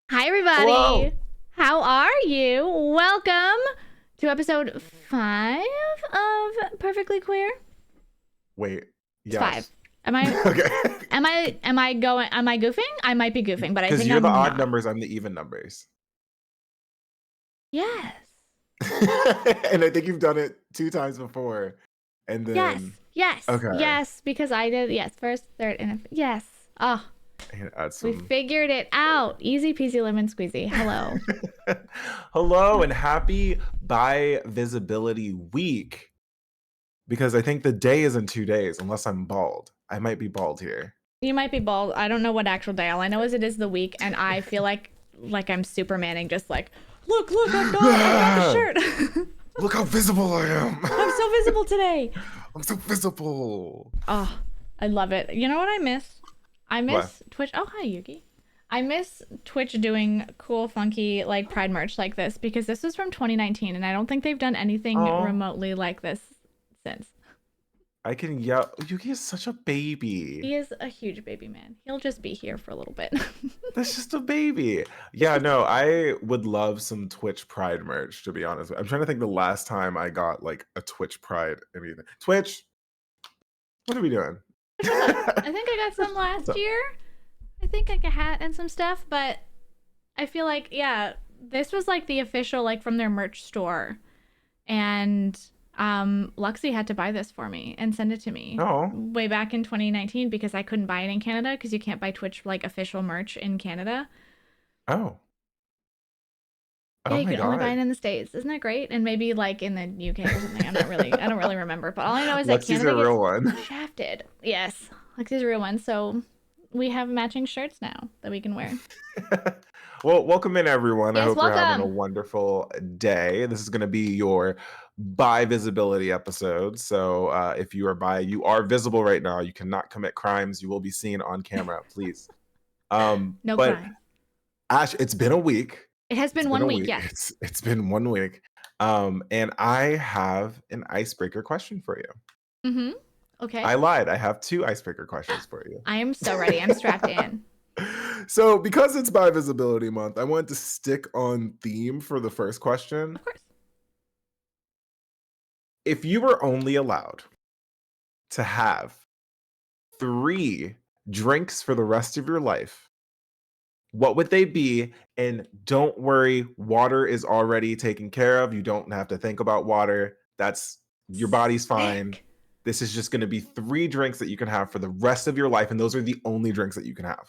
Hi, everybody. Hello. How are you? Welcome to episode 5 of Perfectly Queer. Wait. It's 5. Yes. Am I Okay. goofing? I might be goofing, but I Because think you're the I'm odd not. numbers, I'm the even numbers. Yes. And I think you've done it 2 times before. And Yes. then Yes. okay. Yes, because I did first, third, and yes. Oh, I gotta add we some. figured it out. Easy peasy lemon squeezy. Hello. Hello and happy Bi Visibility Week. Because I think the day is in 2 days, unless I'm bald. I might be bald here. You might be bald. I don't know what actual day. All I know is it is the week, and I feel like I'm Supermaning, just like, look, I got the shirt. Look how visible I am. I'm so visible today. I'm so visible. Oh, I love it. You know what I miss? I What? miss Twitch. Oh, hi, Yuki. I miss Twitch doing cool, funky, like Pride merch like this because this was from 2019, and I don't think they've done anything Oh. remotely like this since. I can yell. Yuki is such a baby. He is a huge baby man. He'll just be here for a little bit. That's just a baby. Yeah, no, I would love some Twitch Pride merch, to be honest. I'm trying to think the last time I got like a Twitch Pride anything. Twitch, what are we doing? I think I got some last year. I think like a hat and some stuff, but I feel like, yeah, this was like the official, like from their merch store. And Luxie had to buy this for me and send it to me Oh, way back in 2019 because I couldn't buy it in Canada because you can't buy Twitch like official merch in Canada. oh, Yeah, oh you my can only buy God. it in the States. Isn't that great? And maybe like in the UK or something. I don't really remember. But all I know is that Lexi's Canada a gets real one. shafted. Yes, Luxie's a real one. So we have matching shirts now that we can wear. Well, welcome in, everyone. I Yes, hope you're having a welcome. wonderful day. This is going to be your bi visibility episode. So, if you are bi, you are visible right now. You cannot commit crimes. You will be seen on camera, please. No But crime. Ash, it's been a week. It has It's been been a 1 week. week. Yes. It's been 1 week. And I have an icebreaker question for you. Mm-hmm. Okay. I lied. I have 2 icebreaker questions for you. I am so ready. I'm strapped in. So, because it's Bi Visibility Month, I wanted to stick on theme for the first question. Of course. If you were only allowed to have 3 drinks for the rest of your life, what would they be? And don't worry, water is already taken care of. You don't have to think about water. That's your body's fine. Sick. This is just going to be 3 drinks that you can have for the rest of your life, and those are the only drinks that you can have.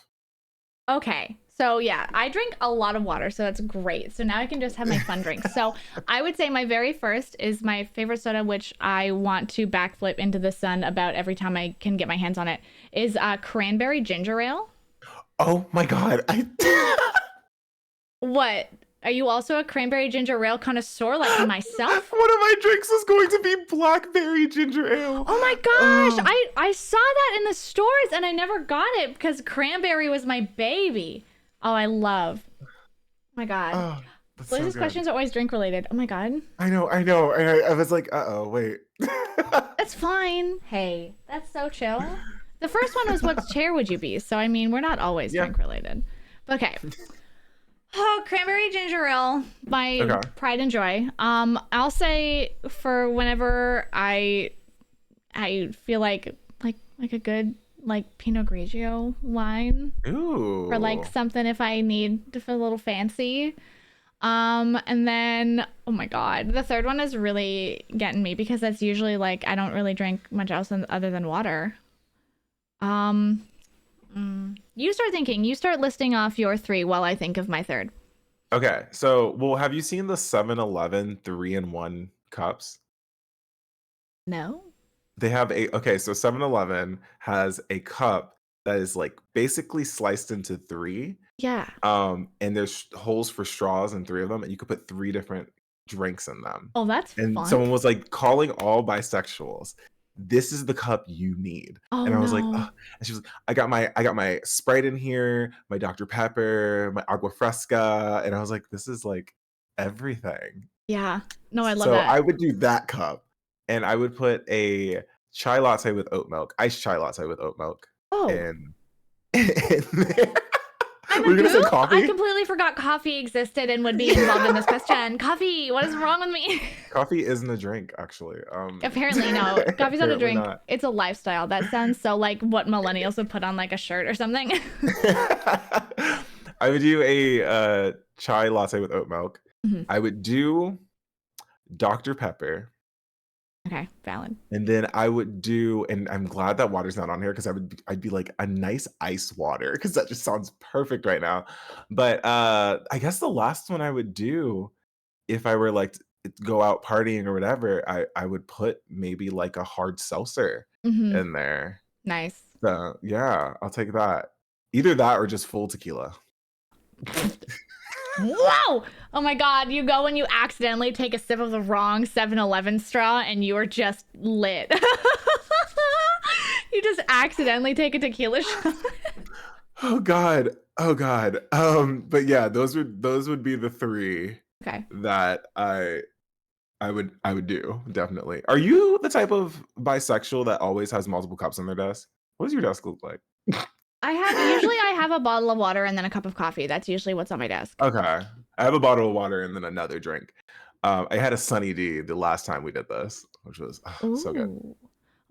Okay. So yeah, I drink a lot of water, so that's great. So now I can just have my fun drinks. So I would say my very first is my favorite soda, which I want to backflip into the sun about every time I can get my hands on it, is cranberry ginger ale. Oh my God. What? Are you also a cranberry ginger ale connoisseur like myself? One of my drinks is going to be blackberry ginger ale. Oh my gosh, I saw that in the stores and I never got it because cranberry was my baby. Oh, I love. Oh my God. Oh, that's so Liz's good. questions are always drink related. Oh my God. I know. And I was like, uh-oh, wait. That's fine. Hey, that's so chill. The first one was what chair would you be? So I mean, we're not always Yeah. drink related. Okay. Oh, cranberry ginger ale, my Okay. pride and joy. I'll say for whenever I feel like a good like Pinot Grigio wine Ooh. or like something if I need to feel a little fancy. And then oh my God, the third one is really getting me because that's usually like I don't really drink much else other than water. You start thinking. You start listing off your 3 while I think of my third. Okay. So, well, have you seen the 7-Eleven 3-in-1 cups? No. They have okay, so 7-Eleven has a cup that is like basically sliced into 3. Yeah. And there's holes for straws in 3 of them, and you could put 3 different drinks in them. Oh, that's And fun. someone was like calling all bisexuals, this is the cup you need. Oh And I was like, no. ugh. And she was I got my Sprite in here, my Dr. Pepper, my Agua Fresca, and I was like, this is like everything. Yeah. No, I love So that. I would do that cup, and I would put a chai latte with oat milk, iced chai latte with oat milk, Oh, and in there. I I'm Were a you gonna say goop. I coffee? completely forgot coffee existed and would be involved in this question. Coffee, what is wrong with me? Coffee isn't a drink, actually. Apparently, no. Coffee's not a Apparently drink. not. It's a lifestyle. That sounds so like what millennials would put on like a shirt or something. I would do a chai latte with oat milk. Mhm. I would do Dr. Pepper. Okay, valid. And then I would do, and I'm glad that water's not on here because I'd be like a nice ice water because that just sounds perfect right now. But I guess the last one I would do if I were like to go out partying or whatever, I would put maybe like a hard seltzer Hmm. in there. Nice. So yeah, I'll take that. Either that or just full tequila. Whoa! Oh my god, you go and you accidentally take a sip of the wrong 7-Eleven straw and you are just lit. You just accidentally take a tequila shot. Oh God. Oh God. But yeah, those would be the three Okay. that I would do, definitely. Are you the type of bisexual that always has multiple cups on their desk? What does your desk look like? Usually I have a bottle of water and then a cup of coffee. That's usually what's on my desk. Okay. I have a bottle of water and then another drink. I had a Sunny D the last time we did this, which was so good. Ooh.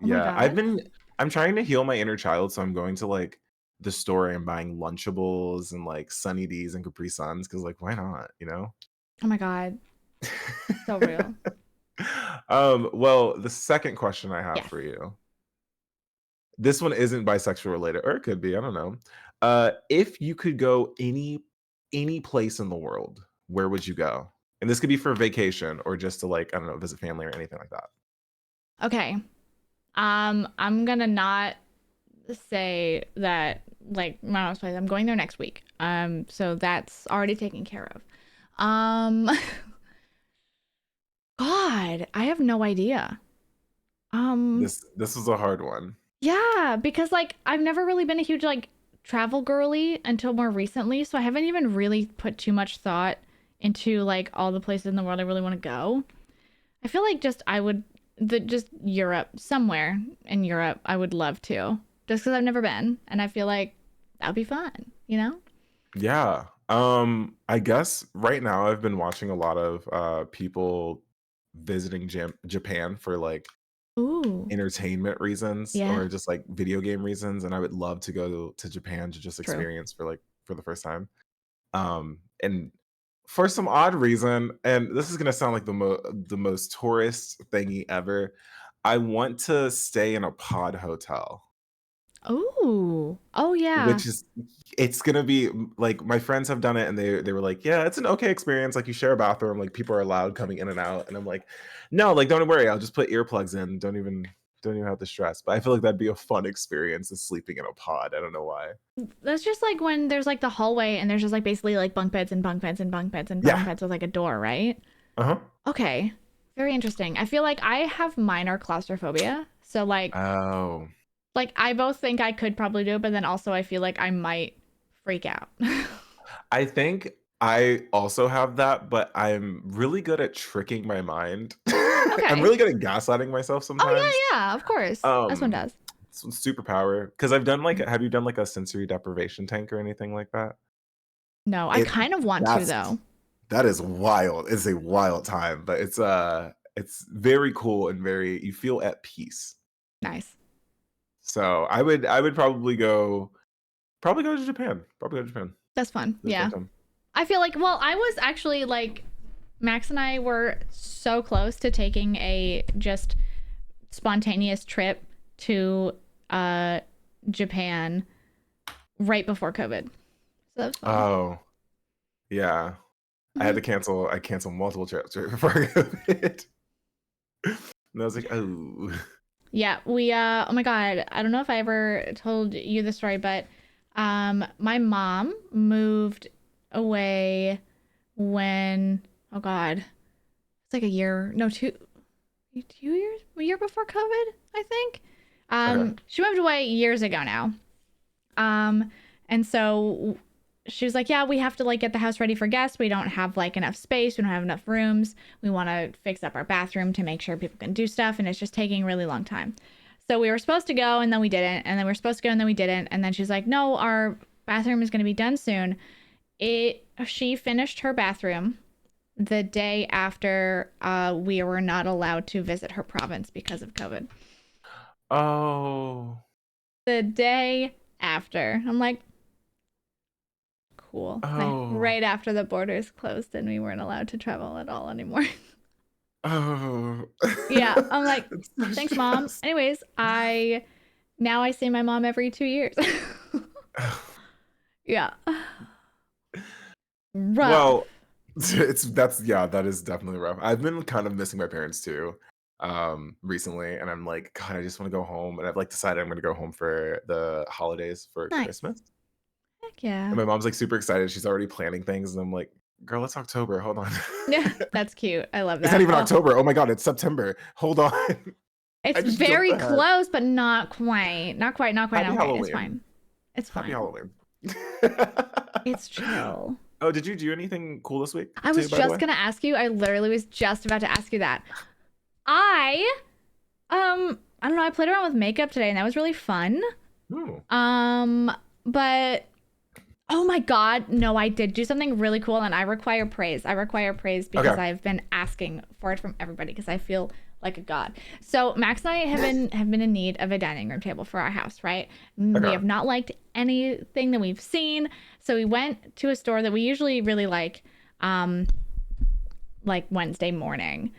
Oh my Yeah, god. I'm trying to heal my inner child, so I'm going to like the store and buying Lunchables and like Sunny D's and Capri Suns because like why not, you know? Oh my god. So real. Well, the second question I have Yes. for you. This one isn't bisexual related, or it could be, I don't know. If you could go any place in the world, where would you go? And this could be for vacation or just to like, I don't know, visit family or anything like that. Okay. I'm gonna not say that like my mom's place. I'm going there next week. So that's already taken care of. Um, God, I have no idea. Um, This was a hard one. yeah, because like I've never really been a huge like travel girly until more recently, so I haven't even really put too much thought into like all the places in the world I really want to go. I feel like just Europe, somewhere in Europe, I would love to. Just because I've never been, and I feel like that would be fun, you know? Yeah. I guess right now I've been watching a lot of people visiting Japan for like Ooh, entertainment reasons yeah, or just like video game reasons, and I would love to go to Japan to just true. experience for the first time. And for some odd reason, and this is gonna sound like the most tourist thingy ever, I want to stay in a pod hotel. Ooh, oh yeah. Which is it's gonna be like my friends have done it and they were like, "Yeah, it's an okay experience, like, you share a bathroom, like, people are allowed coming in and out," and I'm like, "No, like, don't worry, I'll just put earplugs in, don't even have to stress," but I feel like that'd be a fun experience is sleeping in a pod, I don't know why. That's just like when there's like the hallway and there's just like basically like bunk beds and bunk beds and bunk beds and bunk Yeah, beds with like a door, right? uh-huh. Okay, very interesting. I feel like I have minor claustrophobia, so Oh. like I both think I could probably do it, but then also I feel like I might freak out. I think I also have that, but I'm really good at tricking my mind. I'm Okay. really good at gaslighting myself Oh sometimes. yeah, yeah, of course. As one Um, does. it's a superpower because I've done like have you done like a sensory deprivation tank or anything like that? No, I It kind of want to that's though. that is wild. It's a wild time, but it's very cool and very you feel at peace. Nice. So I would probably go to Japan. Probably go to Japan. That's fun. This Yeah. time. I feel like, well, I was actually like, Max and I were so close to taking a just spontaneous trip to Japan right before COVID. So that was fun. Oh, yeah. Mhm. I canceled multiple trips right before COVID. And I was like, oh. Yeah, we oh my God, I don't know if I ever told you the story, but my mom moved away when oh God, it's like a year, no, 2 years, a year before COVID, I think. Okay. She moved away years ago now. And so she was like, yeah, we have to like get the house ready for guests. We don't have like enough space. We don't have enough rooms. We want to fix up our bathroom to make sure people can do stuff. And it's just taking a really long time. So we were supposed to go and then we didn't. And then we were supposed to go and then we didn't. And then she's like, no, our bathroom is going to be done soon. She finished her bathroom the day after we were not allowed to visit her province because of COVID. Oh. The day after. I'm like, cool. Like, Oh. right after the borders closed and we weren't allowed to travel at all anymore. Oh. Yeah. I'm like, It's so thanks, Mom. stressed. Anyways, now I see my mom every 2 years. Yeah. Rough. Well, that is definitely rough. I've been kind of missing my parents too, recently, and I'm like, God, I just want to go home. And I've like decided I'm gonna go home for the holidays for Nice. Christmas. Heck yeah. And my mom's like super excited. She's already planning things, and I'm like, girl, it's October. Hold on. Yeah, that's cute. I love It's not that. even Oh, October. Oh my God, it's September. Hold on. I it's just jumped very ahead. close, but not quite. Not quite. Not quite. Happy Not quite. It's Halloween. fine. It's Happy fine. Halloween. It's chill. Oh, did you do anything cool this week I too, was by the way? just gonna ask you. I literally was just about to ask you that. I I don't know. I played around with makeup today, and that was really fun. Ooh. But oh my God, no, I did do something really cool, and I require praise. I require praise because Okay. I've been asking for it from everybody because I feel like a god. So Max and I have been in need of a dining room table for our house, right? We Okay. have not liked anything that we've seen, so we went to a store that we usually really like Wednesday morning.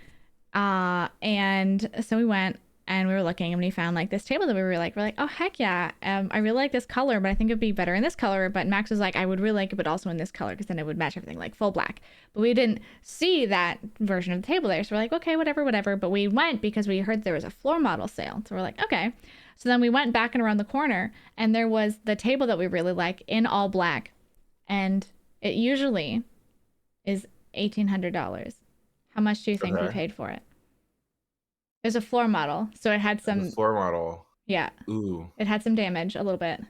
And so we went and we were looking and we found like this table that we're like, oh heck yeah, I really like this color, but I think it'd be better in this color. But Max was like, I would really like it, but also in this color because then it would match everything, like full black. But we didn't see that version of the table there, so we're like, okay, whatever. But we went because we heard there was a floor model sale, so we're like, okay. So then we went back and around the corner, and there was the table that we really like in all black, and it usually is $1,800. How much do you think we Okay. paid for it? It was a floor model, so it had The some, floor model. yeah, Ooh. it had some damage a little bit.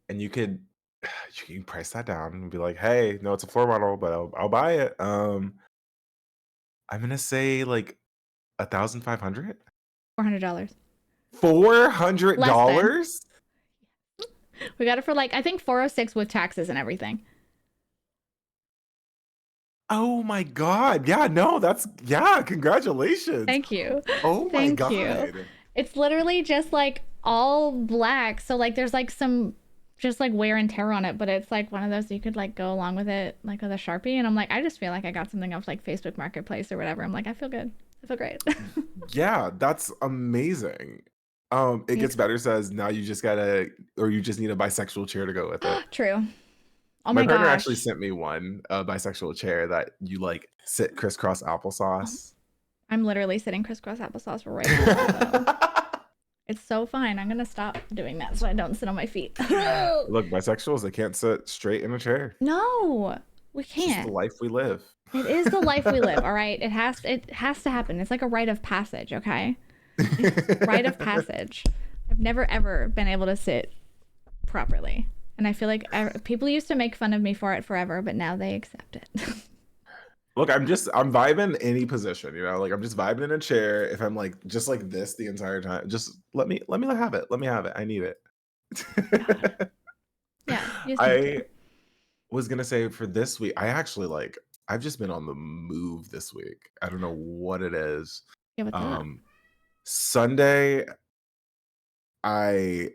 And you can price that down and be like, hey, no, it's a floor model, but I'll buy it. I'm gonna say like 1,500. $400. $400. Less than. We got it for like I think 406 with taxes and everything. Oh my God. Yeah, no, congratulations. Thank you. Oh my Thank you. God. It's literally just like all black, so like there's like some just like wear and tear on it, but it's like one of those you could like go along with it like with a Sharpie, and I'm like I just feel like I got something off like Facebook Marketplace or whatever. I'm like I feel good. I feel great. Yeah, that's amazing. It It's gets better says now you just need a bisexual chair to go with it. true. Oh My my partner actually gosh. sent me a bisexual chair that you like sit crisscross applesauce. I'm literally sitting crisscross applesauce right now, though. It's so fine. I'm gonna stop doing that so I don't sit on my feet. Look, bisexuals, they can't sit straight in a chair. No, we It's just the can't. life we live. It is the life we live, all right? It has to happen. It's like a rite of passage, okay? Rite of passage. I've never ever been able to sit properly. And I feel like people used to make fun of me for it forever, but now they accept it. Look, I'm vibing any position, like I'm just vibing in a chair. If I'm like just like this the entire time, just let me have it. Let me have it. I need it. God. Yeah, you just need I to. was gonna say for this week, I've just been on the move this week. I don't know what it is. Yeah, what's up? Sunday, I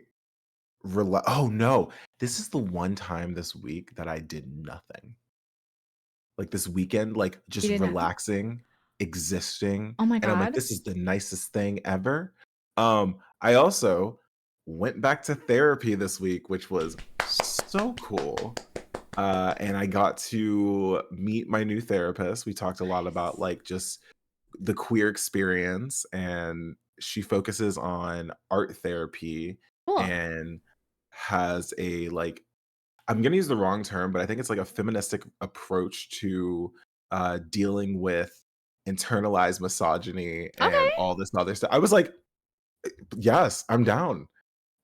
oh no, this is the one time this week that I did nothing. Like this weekend, like You just did nothing. relaxing, existing, Oh my and I'm like, God. this is the nicest thing ever. I also went back to therapy this week, which was so cool. And I got to meet my new therapist. We talked a lot about Nice. like just the queer experience, and she focuses on art therapy Cool. and has a like I'm gonna use the wrong term, but I think it's like a feministic approach to dealing with internalized misogyny and Okay. all this other stuff. I was like, yes, I'm down.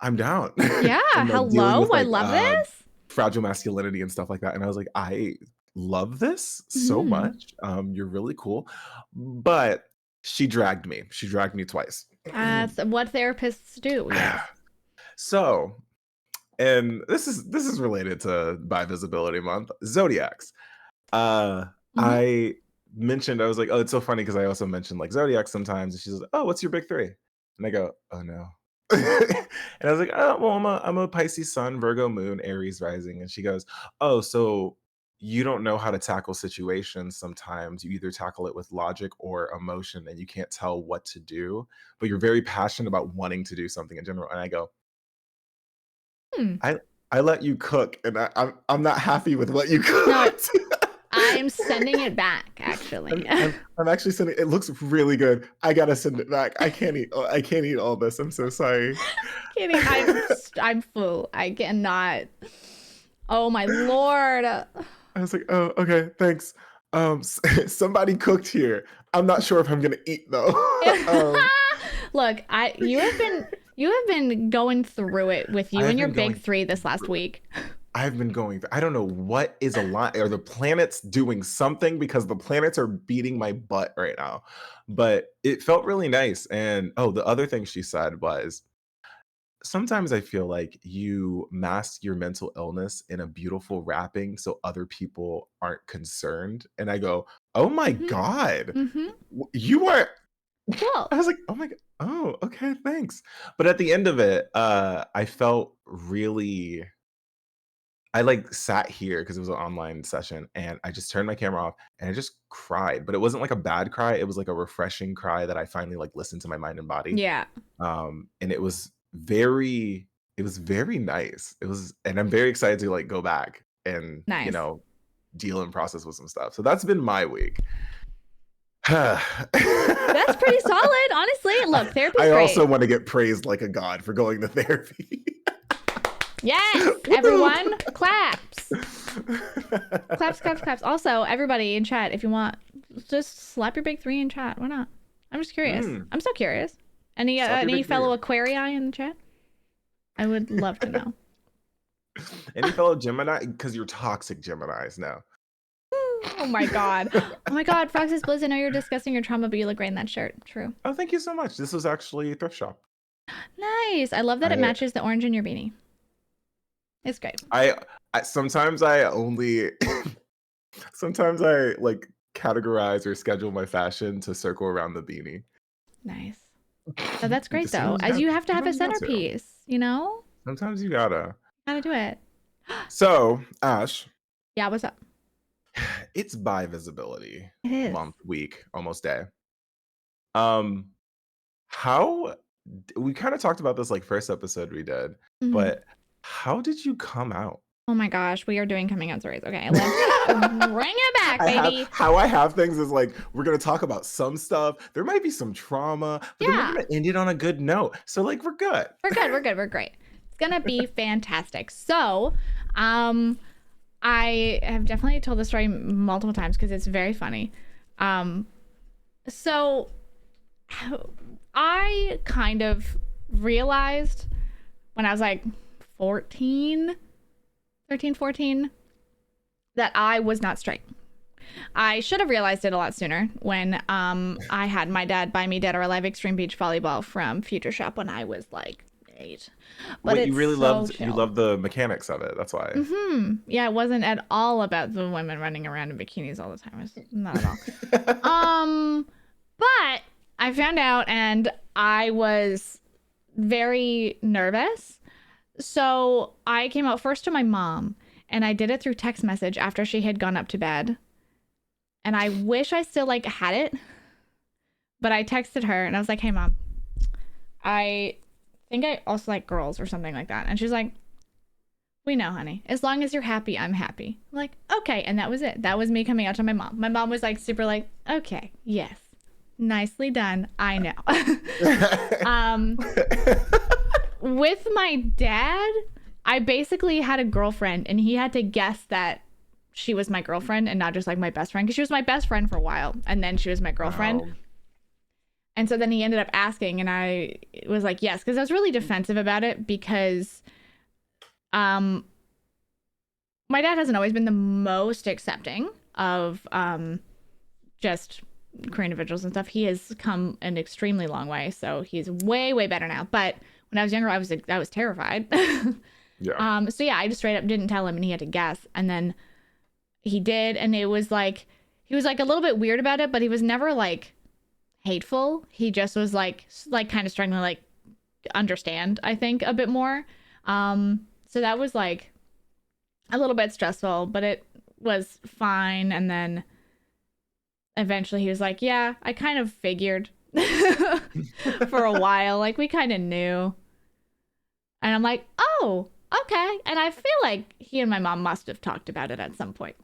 I'm down. Yeah. And like dealing Hello. with I like love this. fragile masculinity and stuff like that. And I was like, I love this so Hmm. much. You're really cool. But she dragged me. She dragged me twice. That's what therapists do. Yes. So And this is related to Bi Visibility Month, zodiacs. Hmm. I mentioned, I was like, oh, it's so funny because I also mentioned like zodiacs sometimes, and she's like, oh, what's your big three? And I go, oh no. And I was like, oh, well, I'm a Pisces sun, Virgo moon, Aries rising. And she goes, oh, so you don't know how to tackle situations sometimes. You either tackle it with logic or emotion, and you can't tell what to do, but you're very passionate about wanting to do something in general. And I go, Hmm. I I let you cook, and I'm not happy with what you No, cooked. I'm sending it back, I'm, actually. I'm, I'm actually sending. It looks really good. I gotta send it back. I can't eat. I can't eat all this. I'm so sorry. Kidding. I'm full. I cannot. Oh my lord. I was like, oh, okay, thanks. Somebody cooked here. I'm not sure if I'm gonna eat though. um, Look, you have been going through it with you I've and your been big going three this last through it. week. I've been going. I don't know what is a lot. Are the planets doing something? Because the planets are beating my butt right now. But it felt really nice. And oh, the other thing she said was, sometimes I feel like you mask your mental illness in a beautiful wrapping so other people aren't concerned. And I go, oh my Hmm. God, Hmm. you are. Cool. I was like, oh my God. Oh, okay, thanks. But at the end of it, I felt really, I like sat here because it was an online session, and I just turned my camera off and I just cried. But it wasn't like a bad cry. It was like a refreshing cry that I finally like listened to my mind and body. Yeah. And it was very nice. It was, and I'm very excited to like go back and Nice. deal and process with some stuff. So that's been my week. That's pretty solid, honestly. Look, therapy's I great. also want to get praised like a god for going to therapy. Yes, everyone, claps. Claps, claps, claps. Also, everybody in chat, if you want, just slap your big three in chat. Why not? I'm just curious. I'm so curious. Any Slap your any big fellow three. Aquarii in the chat? I would love to know. Any fellow Gemini? Because you're toxic Geminis now. Oh my god. Oh my god, Frog says, Blizz, I know you're discussing your trauma, but you look great in that shirt. True. Oh, thank you so much. This was actually a thrift shop. Nice. I love that it I matches the orange in your beanie. It's great. I sometimes I only sometimes I like categorize or schedule my fashion to circle around the beanie. Nice. Oh, that's great though. Sometimes As you have to have a sometimes you got to. centerpiece, you know? Sometimes you gotta. Gotta do it. So, Ash, Yeah, what's up? it's Bi Visibility It is. Month, week, almost day. Um, how we kind of talked about this like first episode we did, Mhm. but how did you come out? Oh my gosh, we are doing coming out stories. Okay, let's bring it back, baby. How I have things is like we're gonna talk about some stuff. There might be some trauma, but then we're Yeah, gonna end it on a good note. So like we're good. we're good. We're good. We're great. It's gonna be fantastic. So, I have definitely told this story multiple times because it's very funny. So I kind of realized when I was like 14, 13, 14, that I was not straight. I should have realized it a lot sooner when I had my dad buy me Dead or Alive Extreme Beach Volleyball from Future Shop when I was like 8. But Wait, you it's really so you chill. loved the mechanics of it. That's why. Yeah, it wasn't at all about the women running around in bikinis all the time. It's not at all. But I found out and I was very nervous. So I came out first to my mom and I did it through text message after she had gone up to bed. And I wish I still like had it. But I texted her and I was like, "Hey mom, I think I also like girls or something like that." And she's like, "We know, honey. As long as you're happy, I'm happy." I'm like, "Okay." And that was it. That was me coming out to my mom. My mom was like super like, "Okay, yes. Nicely done. I know." With my dad, I basically had a girlfriend and he had to guess that she was my girlfriend and not just like my best friend, because she was my best friend for a while and then she was my girlfriend. Wow. And so then he ended up asking and I was like, yes, because I was really defensive about it because my dad hasn't always been the most accepting of just queer individuals and stuff. He has come an extremely long way, so he's way better now. But when I was younger, I was terrified. Yeah. So yeah, I just straight up didn't tell him, and he had to guess, and then he did, and it was like he was like a little bit weird about it, but he was never like hateful. He just was like kind of struggling to like understand, I think, a bit more. So that was like a little bit stressful, but it was fine. And then eventually he was like, yeah, I kind of figured for a while. Like we kind of knew. And I'm like, oh, okay. And I feel like he and my mom must have talked about it at some point.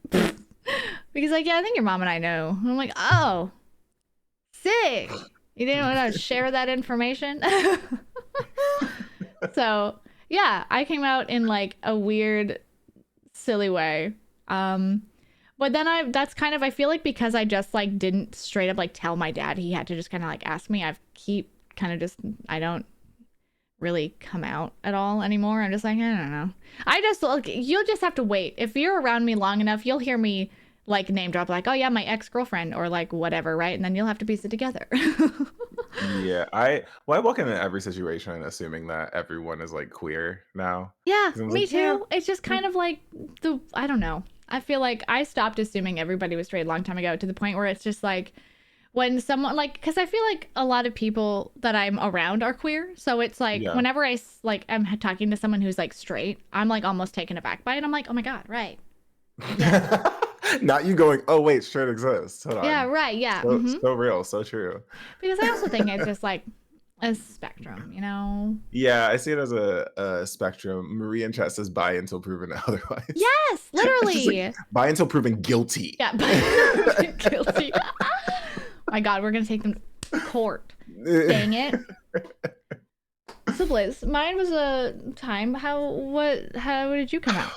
Because like, yeah, I think your mom and I know. And I'm like, oh, sick. You didn't want to share that information? So yeah, I came out in like a weird, silly way. But then that's kind of, I feel like because I just like didn't straight up like tell my dad, he had to just kind of like ask me. I've keep kind of just, I don't really come out at all anymore. I'm just like, I don't know. I just like, you'll just have to wait. If you're around me long enough, you'll hear me like name drop like, oh yeah, my ex-girlfriend or like whatever, right? And then you'll have to piece it together. Yeah, I walk into every situation assuming that everyone is like queer now. Yeah, Because I was me like, yeah, too. It's just kind of like I don't know. I feel like I stopped assuming everybody was straight a long time ago to the point where it's just like when someone like, because I feel like a lot of people that I'm around are queer. So it's like yeah. whenever like I'm talking to someone who's like straight, I'm like almost taken aback by it. I'm like, oh my God, right. Yeah. Not you going, oh wait, straight exists. Hold Yeah, on. right. Yeah. So so real, so true. Because I also think it's just like a spectrum, you know? Yeah, I see it as a spectrum. Marie in chat says buy until proven otherwise. Yes, She's like, literally. buy until proven guilty. Yeah, guilty. My God, we're gonna take them to court. Dang it. So Blizz, mine was a time. How did you come out?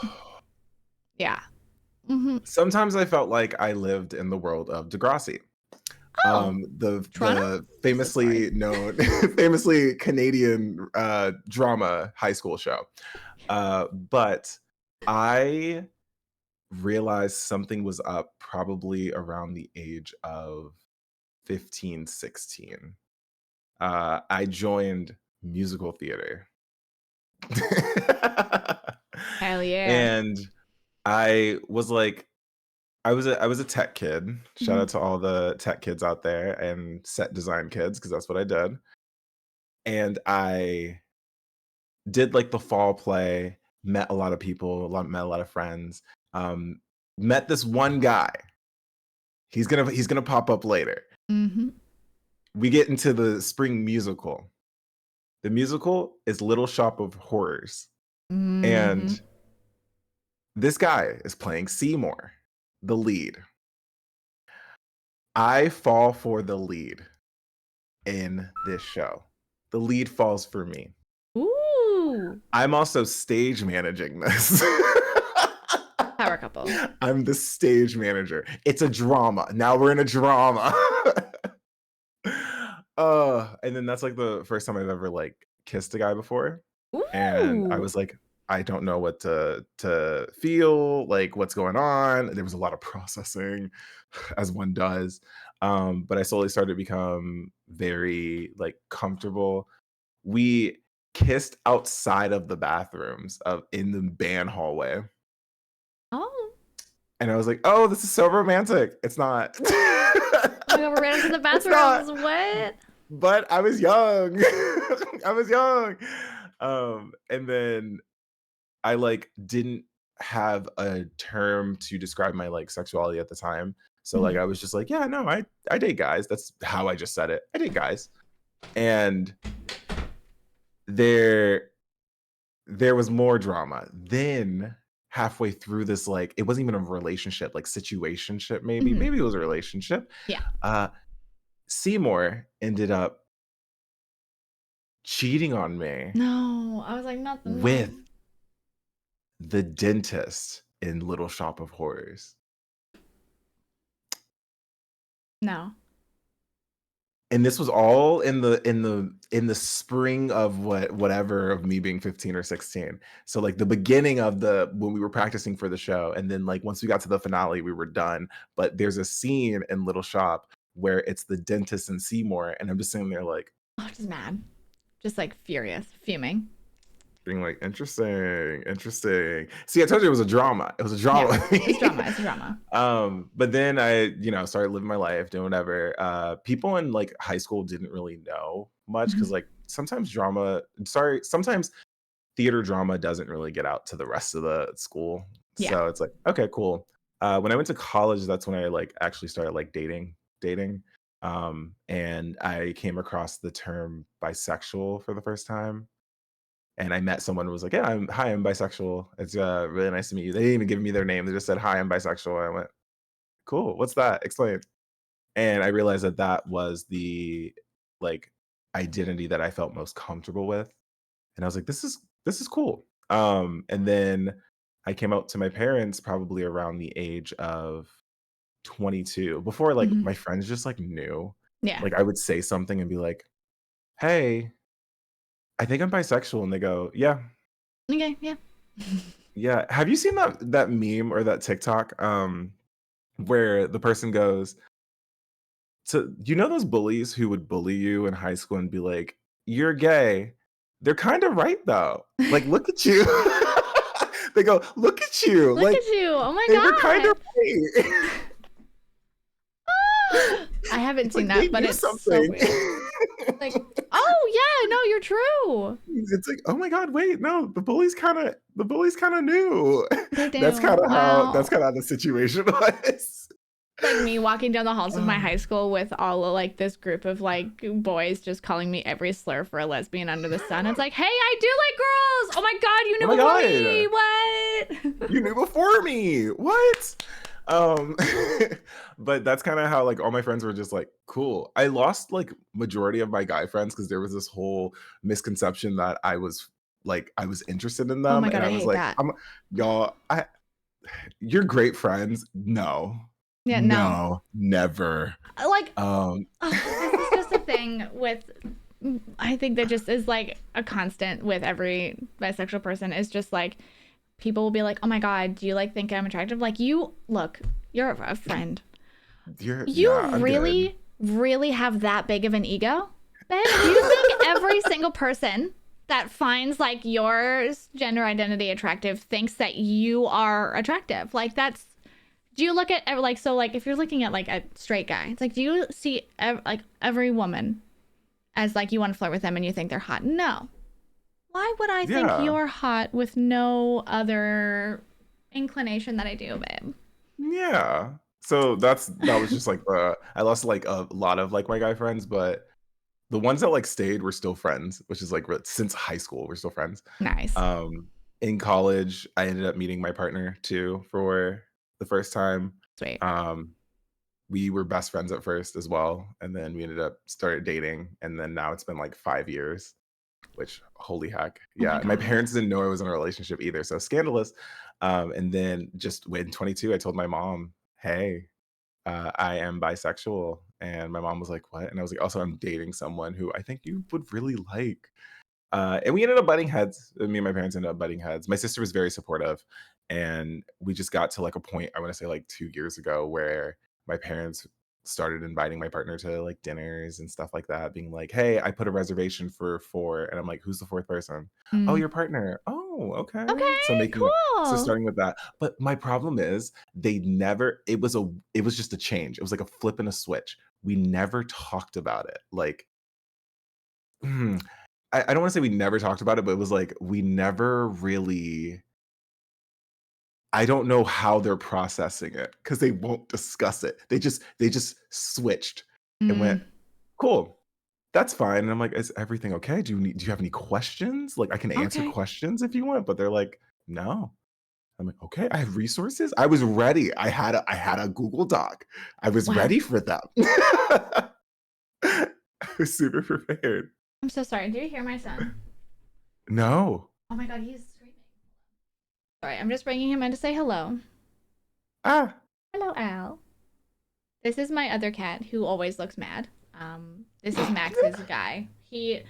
Yeah. Mm-hmm. Sometimes I felt like I lived in the world of Degrassi. Oh, Toronto? The I'm so sorry. famously known, famously Canadian drama high school show. But I realized something was up probably around the age of 15, 16. I joined musical theater. Hell yeah. And I was like, I was a tech kid. Shout Mm-hmm. out to all the tech kids out there and set design kids because that's what I did. And I did like the fall play, met a lot of people, met a lot of friends. Um, Met this one guy. He's gonna pop up later. Mm-hmm. We get into the spring musical. The musical is Little Shop of Horrors, Mm-hmm. and this guy is playing Seymour, the lead. I fall for the lead in this show. The lead falls for me. Ooh. I'm also stage managing this. Power couple. I'm the stage manager. It's a drama. Now we're in a drama. And then that's like the first time I've ever like kissed a guy before. And I Ooh. was like, I don't know what to feel, like what's going on. There was a lot of processing, as one does. But I slowly started to become very like comfortable. We kissed outside of the bathrooms of in the band hallway. Oh. And I was like, oh, this is so romantic. It's not. I got ran into the It's not. bathrooms. What? But I was young. I was young. And then I like didn't have a term to describe my like sexuality at the time. So like Mm-hmm. I was just like, yeah, no, I date guys. That's how I just said it. I date guys. And there was more drama. Then halfway through this, like it wasn't even a relationship, like situationship, maybe. Mm-hmm. Maybe it was a relationship. Yeah. Seymour ended up cheating on me No, I was like, not the with no. the dentist in Little Shop of Horrors. No. And this was all in the spring of whatever of me being 15 or 16. So like the beginning of the when we were practicing for the show, and then like once we got to the finale, we were done. But there's a scene in Little Shop where it's the dentist and Seymour, and I'm just sitting there like, Oh, just mad. Just like furious, fuming. being like, interesting, interesting. See, I told you it was a drama. It was a Yeah, drama. it's drama. It's a drama. But then I, started living my life, doing whatever. People in like high school didn't really know much Mhm. because like sometimes theater drama doesn't really get out to the rest of the school. Yeah. So it's like, okay, cool. When I went to college, that's when I like actually started like dating. And I came across the term bisexual for the first time. And I met someone who was like, "Yeah, I'm bisexual. It's really nice to meet you." They didn't even give me their name. They just said, "Hi, I'm bisexual." And I went, "Cool. What's that? Explain." And I realized that that was the like identity that I felt most comfortable with. And I was like, this is cool." And then I came out to my parents probably around the age of 22. Before like Mhm. my friends just like knew. Yeah. Like I would say something and be like, "Hey, I think I'm bisexual." And they go, "Yeah." Okay. Yeah. Yeah. Have you seen that meme or that TikTok where the person goes, so you know those bullies who would bully you in high school and be like, "You're gay." They're kind of right though. Like, look at you. They go, "Look at you." Look Like at you. Oh my they were kind of god. right. I haven't It's seen like they that, but knew it's so something. weird. Like, oh yeah, no, you're true. It's like, "Oh my god, wait, no, the bullies kinda knew." They That's do. kinda how Wow. the situation was. Like me walking down the halls of my Oh, high school with all of, like this group of like boys just calling me every slur for a lesbian under the sun. It's like, hey, I do like girls. Oh my god, you oh knew my god. before me. What? You knew before me. What? Um, but that's kind of how like all my friends were just like, cool. I lost like majority of my guy friends because there was this whole misconception that I was interested in Oh them, my and god, I I was hate like, that. y'all, you're great friends. No, Yeah, no. no, never. Like, Um, this is just a thing with. I think that just is like a constant with every bisexual person is just like people will be like, "Oh my god, do you like think I'm attractive?" Like you look, you're a friend. You yeah, I'm good. really, really have that big of an ego, babe? Do you think every single person that finds like your gender identity attractive thinks that you are attractive? Like that's. Do you look at like so like if you're looking at like a straight guy, it's like do you see like every woman as like you want to flirt with them and you think they're hot? No. Why would I think Yeah. you're hot with no other inclination that I do, babe? Yeah. So that was just like I lost like a lot of like my guy friends, but the ones that like stayed were still friends, which is like since high school we're still friends. Nice. Um, in college, I ended up meeting my partner too for the first time. Sweet. Um, we were best friends at first as well, and then we ended up started dating, and then now it's been like 5 years. Which holy heck, Oh my yeah. And my god. parents didn't know I was in a relationship either, so scandalous. And then just when 22, I told my mom, "Hey, I am bisexual." And my mom was like, "What?" And I was like, "Also, I'm dating someone who I think you would really like." And we ended up butting heads. Me and my parents ended up butting heads. My sister was very supportive, and we just got to like a point, I want to say like 2 years ago, where my parents started inviting my partner to like dinners and stuff like that, being like, "Hey, I put a reservation for four," and I'm like, "Who's the fourth person?" "Oh, Mm. your partner." "Oh, okay." So Okay, making it, so cool. starting with that. But my problem is they never. It was just a change. It was like a flip and a switch. We never talked about it. Like. I don't wanna say we never talked about it, but it was like we never really. I don't know how they're processing it because they won't discuss it. They just switched and went, Mm. "Cool, that's fine." And I'm like, "Is everything okay? Do you have any questions? Like, I can answer Okay. questions if you want." But they're like, "No." I'm like, "Okay, I have resources." I was ready. I had a Google Doc. I was Wow. ready for them. I was super prepared. I'm so sorry. Do you hear my son? No. Oh my god, he's screaming. Sorry, I'm just bringing him in to say hello. Ah. Hello, Al. This is my other cat who always looks mad. This is Max's guy. He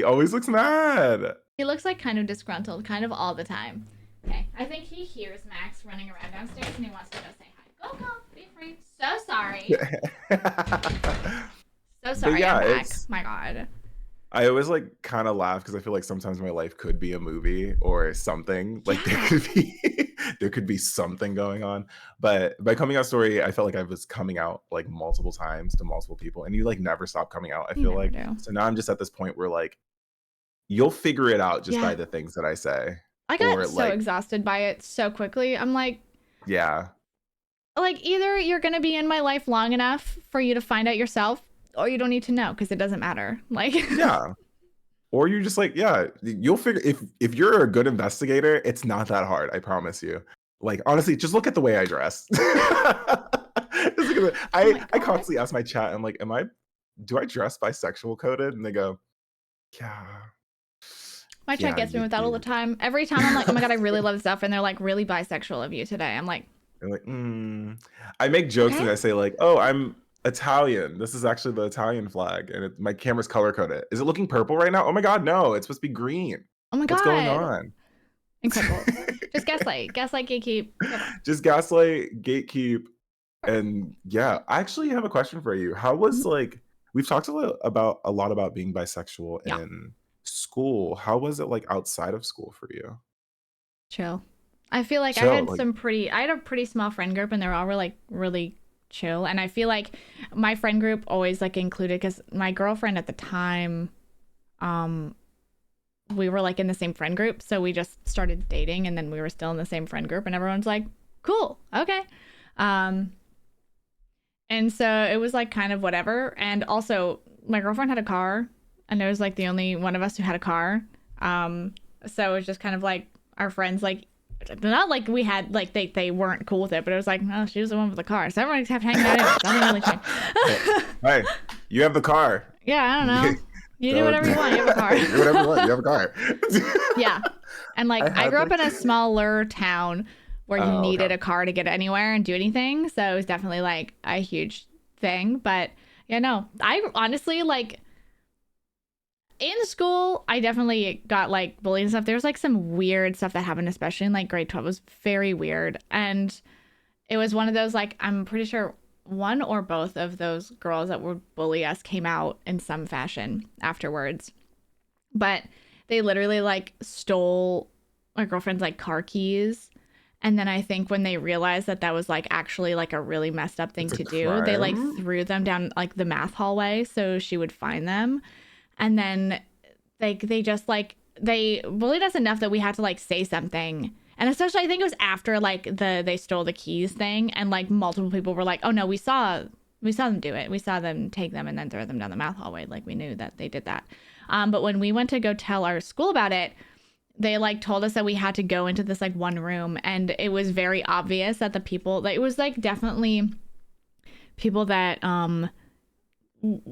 always looks mad. He looks like kind of disgruntled, kind of all the time. Okay, I think he hears Max running around downstairs and he wants to go say hi. Go, go, be free. So sorry. So But sorry, I'm yeah, back. it's My god. I always, like, kinda laugh because I feel like sometimes my life could be a movie or something, like, there Yeah. could be there could be something going on, but by coming out story, I felt like I was coming out, like, multiple times to multiple people, and you, like, never stop coming out, I You feel never like. do. So now I'm just at this point where, like, you'll figure it out just Yeah. by the things that I say, I got or, so like exhausted by it so quickly. I'm yeah. like either you're going to be in my life long enough for you to find out yourself or you don't need to know because it doesn't matter. Like Yeah. Or you're just like, yeah, you'll figure if you're a good investigator, it's not that hard, I promise you. Like, honestly, just look at the way I dress. Just look at oh my I god. constantly ask my chat, I'm like, do I dress bisexual coded? And they go, yeah. My chat Yeah, gets me you with that all the do. time. Every time I'm like, "Oh my god, I really love this stuff." And they're like, "Really bisexual of you today." I'm like, They're like, I make jokes and "Okay." I say like, "Oh, I'm Italian. This is actually the Italian flag, and my camera's color coded. Is it looking purple right now? Oh my god, no! It's supposed to be green. Oh my What's going god. on?" Incredible. Just gaslight. Gaslight, gatekeep. Come on. Just gaslight, gatekeep, and yeah. I actually have a question for you. How Mhm. was like we've talked a lot about being bisexual Yeah. in school. How was it like outside of school for you? Chill. I feel like Chill, like I had a pretty small friend group and they were all really chill. And I feel like my friend group always like included because my girlfriend at the time, um, we were like in the same friend group. So we just started dating and then we were still in the same friend group and everyone's like, cool, okay. Um, and so it was like kind of whatever. And also my girlfriend had a car and it was like the only one of us who had a car. So it was just kind of like our friends like not like we had like they weren't cool with it, but it was like, oh, she was the one with the car. So everyone kept hanging out anyways. Nothing really hey, changed. hey, you have the car. Yeah, I don't know. You do Don't whatever you want. You have a car. do whatever you want. You have a car. Yeah. And I like I had grew up like in a smaller town where you oh, okay. needed a car to get anywhere and do anything. So it was definitely like a huge thing. But yeah, no, I honestly like in school, I definitely got like bullied and stuff. There was like some weird stuff that happened, especially in like grade 12. It was very weird. And it was one of those like, I'm pretty sure one or both of those girls that would bully us came out in some fashion afterwards. But they literally like stole my girlfriend's like car keys. And then I think when they realized that that was like actually like a really messed up thing It's a to do, they like crime. threw them down like the math hallway so she would find them. And then they just like they bullied us enough that we had to like say something. And especially I think it was after like they stole the keys thing and like multiple people were like, "Oh no, we saw them do it. We saw them take them and then throw them down the math hallway. Like we knew that they did that." But when we went to go tell our school about it, they like told us that we had to go into this like one room and it was very obvious that the people that it was like definitely people that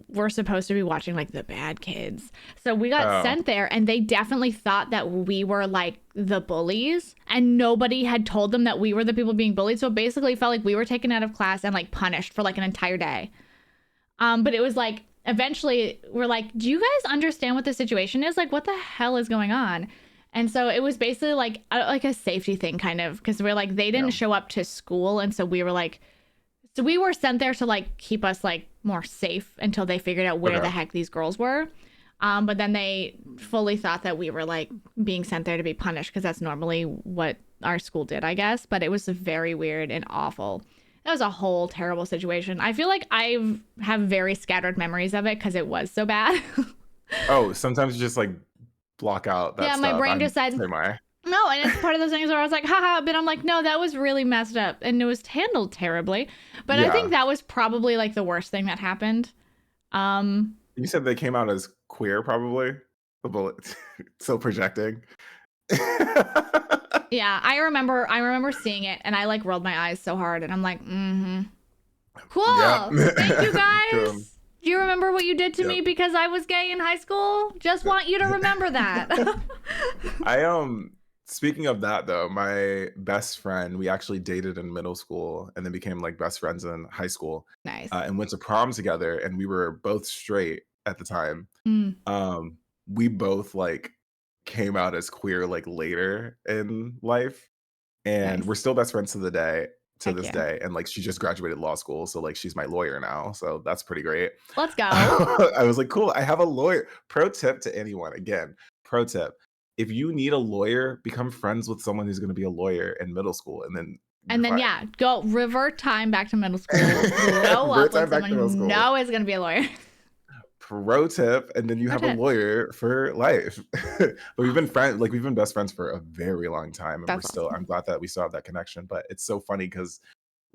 were supposed to be watching like the bad kids. So we got Oh, sent there and they definitely thought that we were like the bullies and nobody had told them that we were the people being bullied. So it basically felt like we were taken out of class and like punished for like an entire day. But it was like eventually we're like, do you guys understand what the situation is? Like, what the hell is going on? And so it was basically like a safety thing, kind of, because we're like they yeah. didn't show up to school, and so we were like, so we were sent there to like keep us like more safe until they figured out where the Okay. heck these girls were. But then they fully thought that we were like being sent there to be punished because that's normally what our school did, I guess. But it was very weird and awful. That was a whole terrible situation. I feel like I have very scattered memories of it because it was so bad. Oh, sometimes you just like block out that Yeah, my stuff. brain I'm just said, same way. no, and it's part of those things where I was like, haha, but I'm like, no, that was really messed up and it was handled terribly. But I think Yeah. that was probably like the worst thing that happened. Um, You said they came out as queer, probably. The bullet still projecting. yeah, I remember seeing it and I like rolled my eyes so hard and I'm like, mm-hmm. Yep. Cool. Thank you Cool. guys. Do you remember what you did to Yep. me because I was gay in high school? Just want you to remember that. I speaking of that though, my best friend, we actually dated in middle school and then became like best friends in high school, Nice. and went to prom together, and we were both straight at the time. Mm, We both like came out as queer like later in life, and nice. we're still best friends to the day. to Heck this yeah. day, and like she just graduated law school, so like she's my lawyer now, so that's pretty great. Let's go. I was like, cool, I have a lawyer. Pro tip to anyone, again, pro tip: if you need a lawyer, become friends with someone who's going to be a lawyer in middle school, and then you're And then, fine. yeah, go revert time back to middle school. Grow Revert up time with back someone to you middle school. know is going to be a lawyer. Pro tip, and then you Pro have a tip. lawyer for life. But we've been Awesome. friends, like we've been best friends for a very long time, and we're That's still. awesome. I'm glad that we still have that connection. But it's so funny because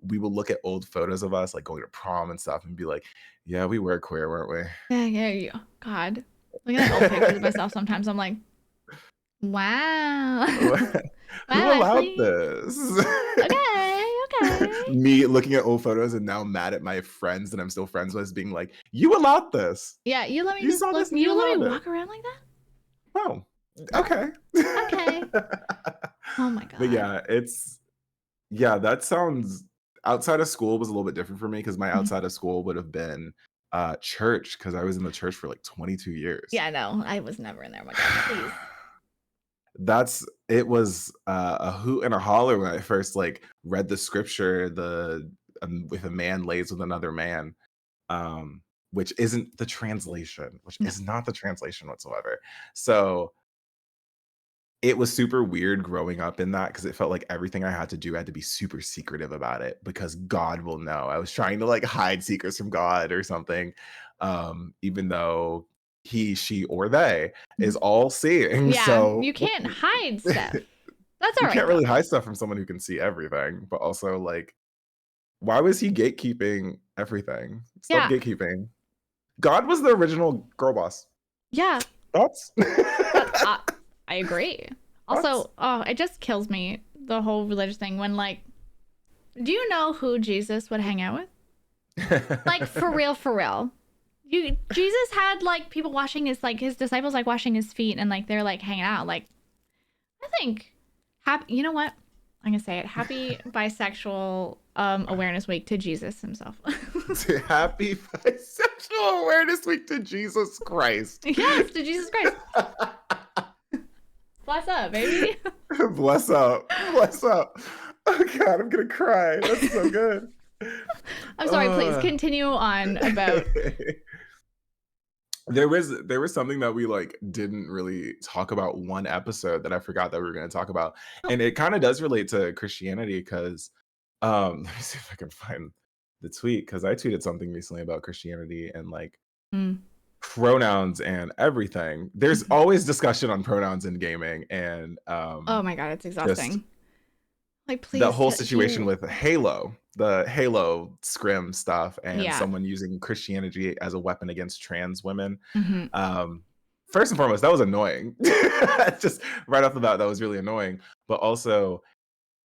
we will look at old photos of us, like going to prom and stuff, and be like, "Yeah, we were queer, weren't Yeah. God. Looking at old pictures of myself sometimes, I'm like, wow. we?" Who Wow, allowed Ashley. this? Okay. Me looking at old photos and now mad at my friends that I'm still friends with, being like, "You allowed this. Yeah, you let me You just saw look. this and you You let allowed me it." walk around like that? Oh, Oh, okay. okay. Oh my But God. yeah, that sounds outside of school was a little bit different for me because my Mhm. outside of school would have been church because I was in the church for like 22 years. Yeah, no, I was never in there. Oh my God, please. It was a hoot and a holler when I first like read the scripture, if a man lays with another man, um, which isn't the translation, which No. is not the translation whatsoever. So it was super weird growing up in that because it felt like everything I had to do had to be super secretive about it because God will know. I was trying to like hide secrets from God or something, even though he, she, or they is Mhm. all seeing. Yeah, So you can't hide stuff. That's all you right can't though. really hide stuff from someone who can see everything. But also, like, why was he gatekeeping everything? Stop Yeah, gatekeeping. God was the original girl boss. yeah. Thoughts? That I agree. Thoughts? Also, oh, it just kills me the whole religious thing when like, do you know who Jesus would hang out with? Like for real, for real. Jesus had like people washing his disciples like washing his feet and like they're like hanging out. Like I think happy. You know what? I'm gonna say it. Happy Bisexual Awareness Week to Jesus himself. Happy Bisexual Awareness Week to Jesus Christ. Yes, to Jesus Christ. Bless up, baby. Bless up. Bless up. Oh God, I'm gonna cry. That's so good. I'm sorry. Please Uh, continue on about. there was something that we like didn't really talk about one episode that I forgot that we were going to talk about, Oh, and it kind of does relate to Christianity because let me see if I can find the tweet because I tweeted something recently about Christianity and like mm, pronouns and everything. There's mhm. always discussion on pronouns in gaming, and Oh my God, it's just exhausting. Like, the please, whole situation you. with Halo, the Halo scrim stuff, and Yeah. someone using Christianity as a weapon against trans women. Hmm. Um, First and foremost, that was annoying. Just right off the bat, that was really annoying. But also,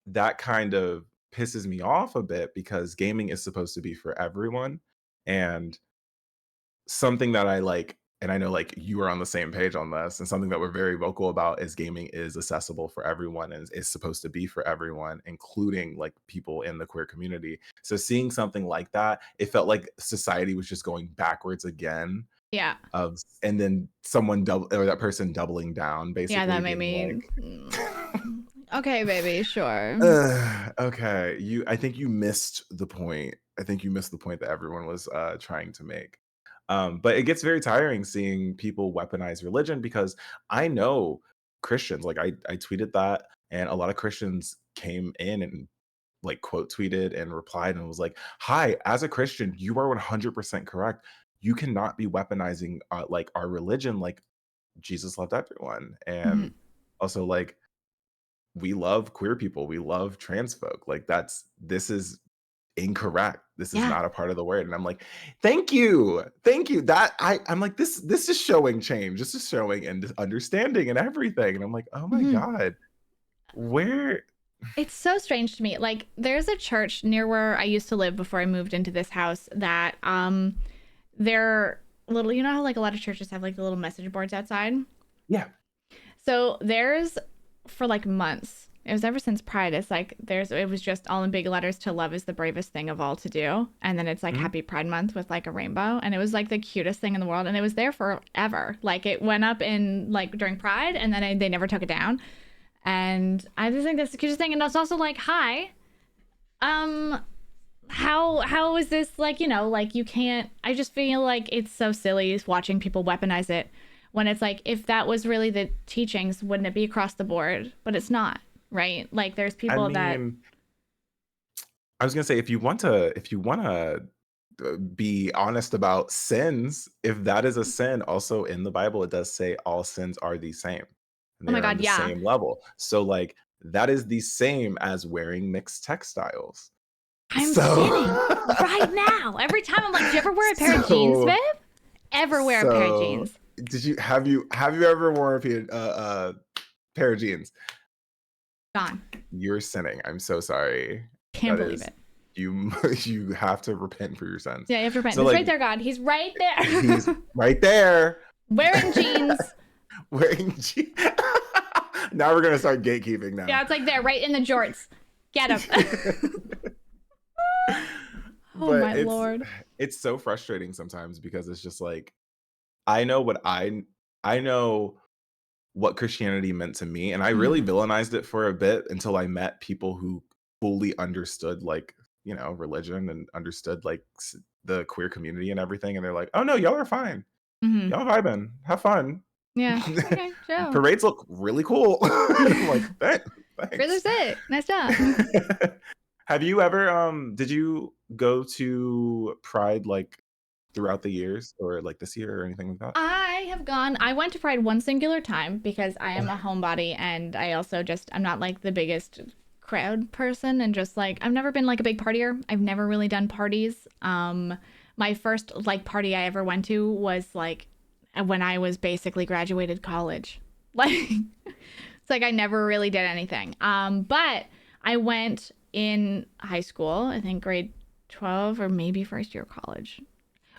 that kind of pisses me off a bit because gaming is supposed to be for everyone. And something that I like, and I know like you are on the same page on this, and something that we're very vocal about is gaming is accessible for everyone and is supposed to be for everyone, including like people in the queer community. So seeing something like that, it felt like society was just going backwards again Yeah. of, and then someone double or that person doubling down, Yeah, basically that made being me. like, Okay, baby, sure. okay, I think you missed the point. I think you missed the point that everyone was trying to make. But it gets very tiring seeing people weaponize religion because I know Christians, like I tweeted that, and a lot of Christians came in and like quote tweeted and replied and was like, "Hi, as a Christian, you are 100% correct. You cannot be weaponizing like our religion. Like Jesus loved everyone, Hmm. and also like we love queer people, we love trans folk. Like this is incorrect. This is Yeah. not a part of the word." And I'm like, thank you. Thank you. I'm like, this is showing change. This is showing and understanding and everything. And I'm like, oh my Hmm. God, where It's so strange to me. Like, there's a church near where I used to live before I moved into this house that they're little. You know how like a lot of churches have like the little message boards outside. yeah. So there's for like months. It was ever since Pride. It's like it was just all in big letters to love is the bravest thing of all to do. And then it's like Mhm. Happy Pride Month with like a rainbow. And it was like the cutest thing in the world. And it was there forever. Like it went up in like during Pride and then they never took it down. And I just think that's the cutest thing. And it's also like, hi, Um, how is this like, like you can't, I just feel like it's so silly watching people weaponize it when it's like, if that was really the teachings, wouldn't it be across the board? But it's not, right? Like there's I people that, mean, I was gonna say if you wanna be honest about sins, if that is a sin, also in the Bible, it does say all sins are the same, and oh they my are on God, the yeah. same level. So, like, that is the same as wearing mixed textiles. I'm So sinning right now. Every time I'm like, do you ever wear a pair of jeans, so babe? Ever wear a pair of so jeans? have you ever worn pair of jeans? Gone. You're sinning. I'm so sorry. Can't That believe is it. you you have to repent for your sins. Yeah, you have to repent. So, It's like, right there, God. He's right he's there. right there. Wearing jeans. Wearing jeans. Now we're gonna start gatekeeping Yeah, now. it's like there, right in the jorts. Get him. Oh But my Lord. it's so frustrating sometimes because it's just like I know what I know what Christianity meant to me, and I really Mhm. villainized it for a bit until I met people who fully understood, like, religion and understood, like, the queer community and everything, and they're like, "Oh, no, y'all are fine. Mhm. Y'all vibing. Have fun. Yeah. Okay, chill. Parades look really cool." I'm like, Really Thanks." it. Nice job. Have you ever, did you go to Pride, like, throughout the years or, like, this year or anything like that? I went to Pride one singular time because I am a homebody and I also just, I'm not like the biggest crowd person and just like, I've never been like a big partier. I've never really done parties. My first like party I ever went to was like when I was basically graduated college. Like, it's like I never really did anything. But I went in high school, I think grade 12 or maybe first year of college.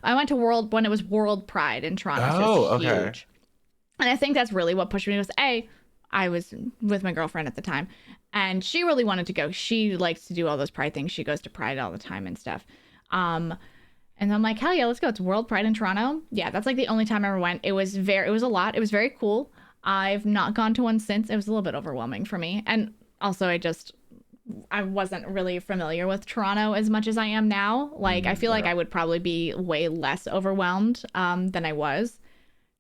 I went to World when it was World Pride in Toronto, so it was Oh, okay. huge. And I think that's really what pushed me was I was with my girlfriend at the time, and she really wanted to go. She likes to do all those Pride things. She goes to Pride all the time and stuff. Um, and I'm like, hell yeah, let's go. It's World Pride in Toronto. Yeah, that's like the only time I ever went. It was a lot. It was very cool. I've not gone to one since. It was a little bit overwhelming for me, and also I wasn't really familiar with Toronto as much as I am now. Like, I feel like Yeah. I would probably be way less overwhelmed than I was,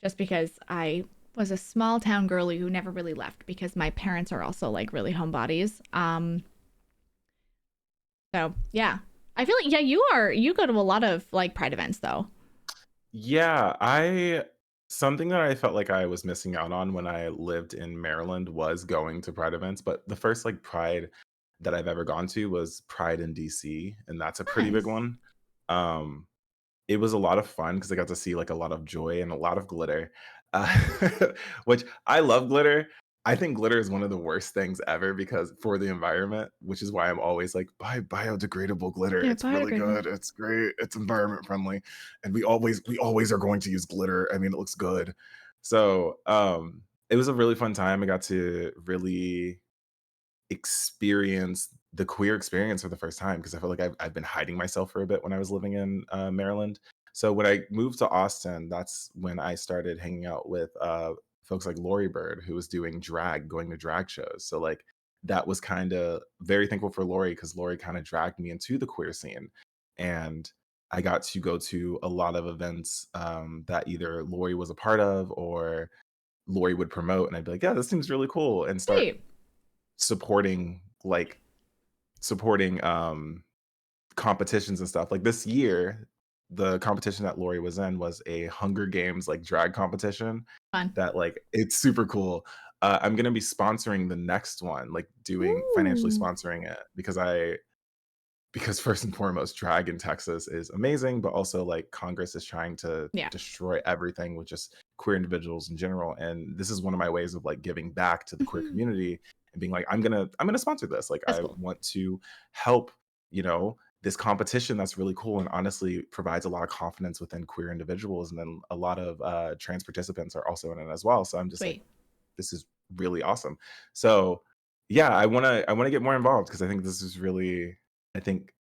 just because I was a small town girly who never really left because my parents are also like really homebodies. So yeah, I feel like yeah, you go to a lot of like Pride events though. Yeah, I something that I felt like I was missing out on when I lived in Maryland was going to Pride events, but the first, like, Pride that I've ever gone to was Pride in DC, and that's a pretty big Nice. one. Um, it was a lot of fun because I got to see, like, a lot of joy and a lot of glitter, uh, which I love glitter. I think glitter is one of the worst things ever because for the environment, which is why I'm always like, "Buy biodegradable glitter. Yeah, It's really biodegradable. good. It's great. It's environment friendly." And we always are going to use glitter. I mean, it looks good. So, it was a really fun time. I got to really experience the queer experience for the first time because I felt like I've been hiding myself for a bit when I was living in Maryland. So when I moved to Austin, that's when I started hanging out with folks like Lori Bird, who was doing drag, going to drag shows. So, like, that was kind of very thankful for Lori because Lori kind of dragged me into the queer scene, and I got to go to a lot of events that either Lori was a part of or Lori would promote, and I'd be like, "Yeah, this seems really cool," and start Sweet. supporting like supporting competitions and stuff. Like this year, the competition that Lori was in was a Hunger Games like drag competition Fun. that, like, it's super cool. I'm gonna be sponsoring the next one, like doing financially Ooh. sponsoring it because first and foremost, drag in Texas is amazing, but also like Congress is trying to Yeah. destroy everything with just queer individuals in general. And this is one of my ways of like giving back to the queer Mhm. community and being like, I'm gonna sponsor this. Like That's I cool. want to help, this competition that's really cool and honestly provides a lot of confidence within queer individuals. And then a lot of trans participants are also in it as well. So I'm just like, Sweet. this is really awesome. So yeah, I wanna get more involved because I think this is really I think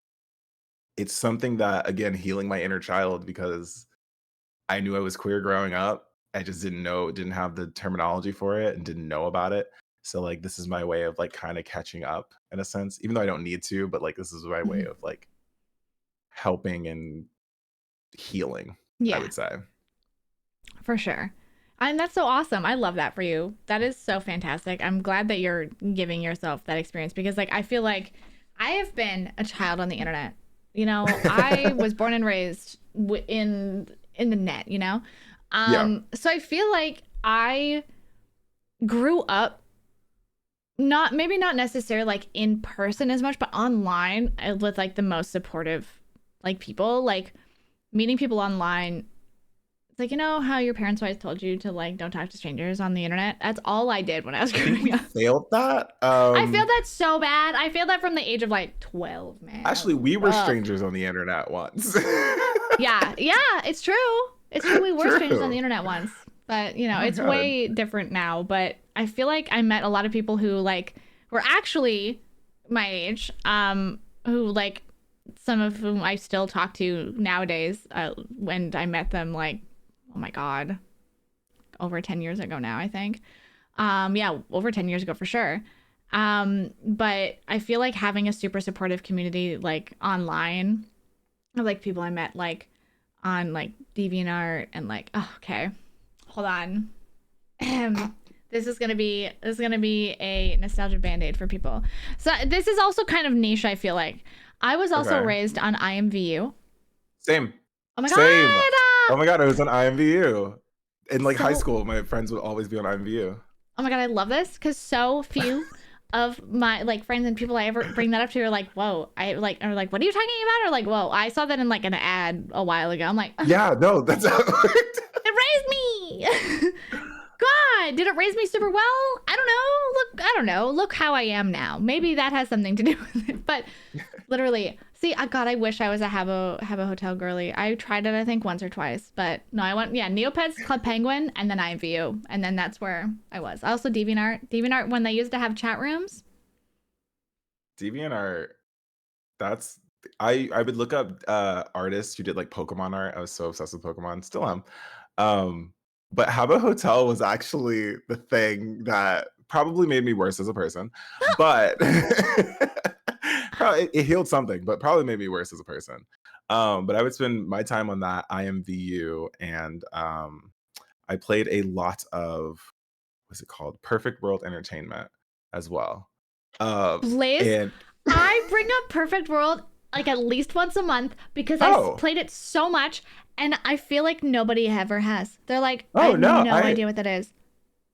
it's something that, again, healing my inner child because I knew I was queer growing up. I just didn't have the terminology for it and didn't know about it. So like this is my way of like kind of catching up in a sense, even though I don't need to, but like this is my way Mhm. of like helping and healing, I Yeah, would say. for sure. And that's so awesome. I love that for you. That is so fantastic. I'm glad that you're giving yourself that experience because like I feel like I have been a child on the internet. You know, I was born and raised in the net, you know? Yeah. So I feel like I grew up not maybe not necessarily like in person as much, but online with like the most supportive like people, like meeting people online. It's like, you know how your parents always told you to like don't talk to strangers on the internet? That's all I did when I was I think growing we up. failed that. I failed that so bad. I failed that from the age of like 12, man. That Actually, was we were rough. strangers on the internet once. Yeah, yeah, it's true. It's true. We were strangers on the True. internet once, but you know, Oh my it's god. way different now. But I feel like I met a lot of people who like were actually my age, who like some of whom I still talk to nowadays. When I met them, like, oh my god, over 10 years ago now, I think. Yeah, over 10 years ago for sure. But I feel like having a super supportive community like online, like people I met like on like DeviantArt and like, oh, okay, hold on. This is gonna be a nostalgia band-aid for people. So this is also kind of niche, I feel like. I was also Okay. raised on IMVU. Same. Oh my god! Same. Oh my god, I was on IMVU. In like high So, school, my friends would always be on IMVU. oh my god, I love this because so few of my like friends and people I ever bring that up to are like, whoa, I like are like, what are you talking about? Or like, whoa, I saw that in like an ad a while ago. I'm like, ugh, Yeah, no, that's how it worked. it raised me. God, did it raise me super well? I don't know. Look, I don't know. Look how I am now. Maybe that has something to do with it. But literally, see, God, I wish I was a Habbo Hotel girly. I tried it, I think, once or twice, but no, I went, yeah, Neopets, Club Penguin, and then IMVU, and then that's where I was. Also, DeviantArt when they used to have chat rooms. DeviantArt, that's I would look up artists who did like Pokemon art. I was so obsessed with Pokemon, still am. Um, but Habbo Hotel was actually the thing that probably made me worse as a person, but probably it healed something, but probably made me worse as a person. But I would spend my time on that IMVU, and I played a lot of what's it called, Perfect World Entertainment as well. Um, Blizz, and I bring up Perfect World like at least once a month because I oh, played it so much, and I feel like nobody ever has. They're like, I oh have no, no I idea what that is.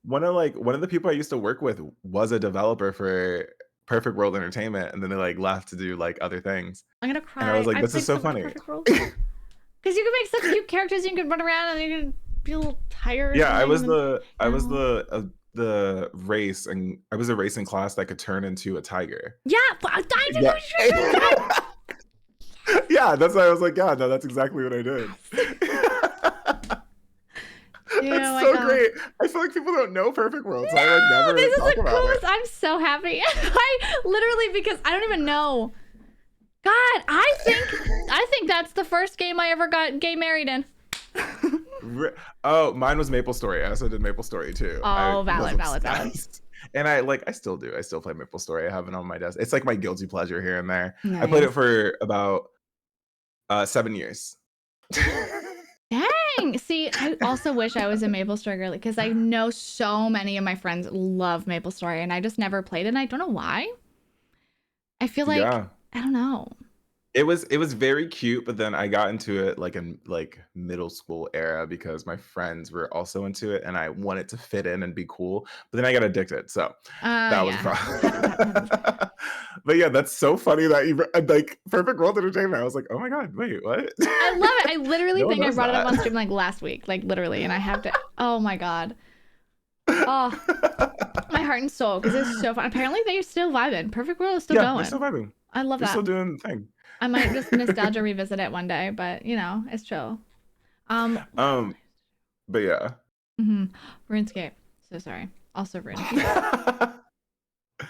one of the people I used to work with was a developer for Perfect World Entertainment, and then they like left to do like other things. I'm gonna And I was cry. like, I this is played so so much funny. Perfect World. Because you can make such cute characters, you can run around and you can be a little tired or Yeah, something. And then, I was no. the race, and I was a racing class that could turn into a tiger. Yeah, but I died Yeah. to Yeah, that's why I was like, yeah, no, that's exactly what I did. Oh It's my so god. great. I feel like people don't know Perfect World, so I like No, never this is talk the about it. coolest. I'm so happy. I literally because I don't even know. God, I think that's the first game I ever got gay married in. Oh, mine was Maple Story. I also did Maple Story too. I Oh, was valid, valid, valid. obsessed. And I still do. I still play Maple Story. I have it on my desk. It's like my guilty pleasure here and there. I played it Nice. for about 7 years. Dang. See, I also wish I was a Maple Story girly because I know so many of my friends love Maple Story and I just never played it and I don't know why. I feel like Yeah. I don't know. It was very cute, but then I got into it like in like middle school era because my friends were also into it and I wanted to fit in and be cool. But then I got addicted. So that was a Yeah. Happens, happens. problem. But yeah, that's so funny that you like Perfect World Entertainment. I was like, oh my god, wait, what? I love it. I literally No one think I knows brought it up that. on stream like last week, like literally, and I have to. Oh my god. Oh, my heart and soul, because it's so fun. Apparently, they're still vibing. Perfect World is still Yeah, they're still going. vibing. I love They're still that. doing the thing. I might just nostalgia revisit it one day, but you know, it's chill. What else? Um, but yeah. Mm-hmm. RuneScape. So sorry. Also RuneScape.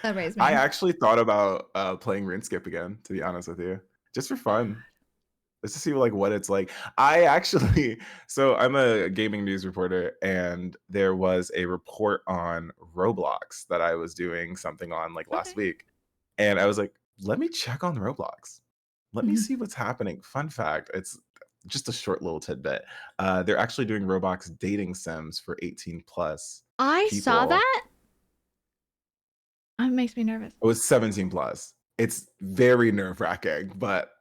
That raised I me. actually thought about playing RuneScape again, to be honest with you. Just for God. fun. just to see like what it's like. I actually so I'm a gaming news reporter, and there was a report on Roblox that I was doing something on like last Okay. week. And I was like, let me check on Roblox. Let me Mhm. see what's happening. Fun fact, it's just a short little tidbit. They're actually doing Roblox dating sims for 18 plus I saw people. that. It makes me nervous. It was 17 plus. It's very nerve-wracking, but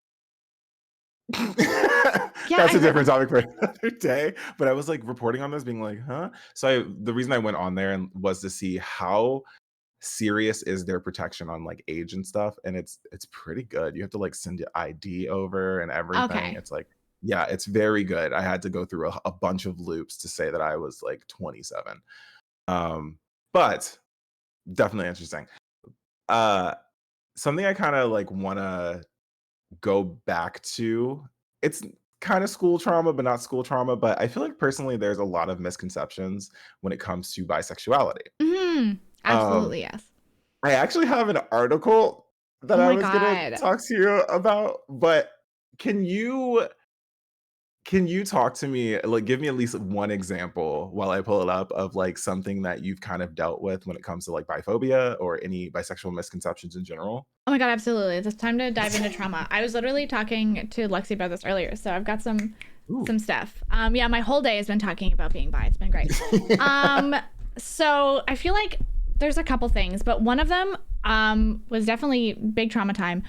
Yeah, that's I a heard. different topic for another day. But I was like reporting on this, being like, huh? The reason I went on there and was to see how serious is their protection on like age and stuff. And it's pretty good. You have to like send your ID over and everything. Okay. It's like, yeah, it's very good. I had to go through a bunch of loops to say that I was like 27. But definitely interesting. Uh Something I kind of like wanna go back to. It's kind of school trauma, but not school trauma. But I feel like personally, there's a lot of misconceptions when it comes to bisexuality. Mhm. Um, Absolutely, yes. I actually have an article Oh that I my was gonna god. talk to you about, but can you can you talk to me, like, give me at least one example while I pull it up of like something that you've kind of dealt with when it comes to like biphobia or any bisexual misconceptions in general? Oh my god, absolutely. It's time to dive into trauma. I was literally talking to Lexi about this earlier, so I've got Ooh. some stuff. Yeah, my whole day has been talking about being bi. It's been great. Um, so I feel like there's a couple things, but one of them was definitely big trauma time.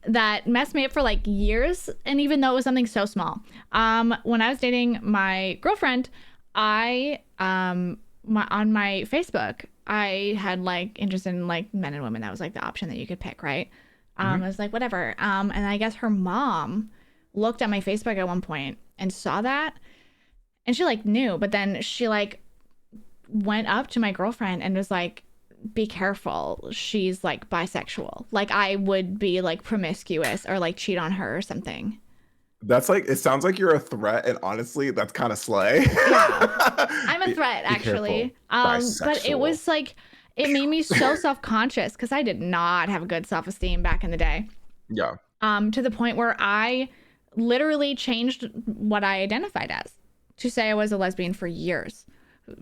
That messed me up for like years, and even though it was something so small. When I was dating my girlfriend, I on my Facebook, I had like interest in like men and women. That was like the option that you could pick, right? I Mhm. was like, whatever. And I guess her mom looked at my Facebook at one point and saw that, and she like knew, but then she like went up to my girlfriend and was like, be careful, she's like bisexual, like I would be like promiscuous or like cheat on her or something. That's like, it sounds like you're a threat, and honestly, that's kinda slay. Yeah, I'm a Be threat be careful, actually. But it bisexual. was like, it made me so self-conscious because I did not have good self-esteem back in the day. Yeah, To the point where I literally changed what I identified as to say I was a lesbian for years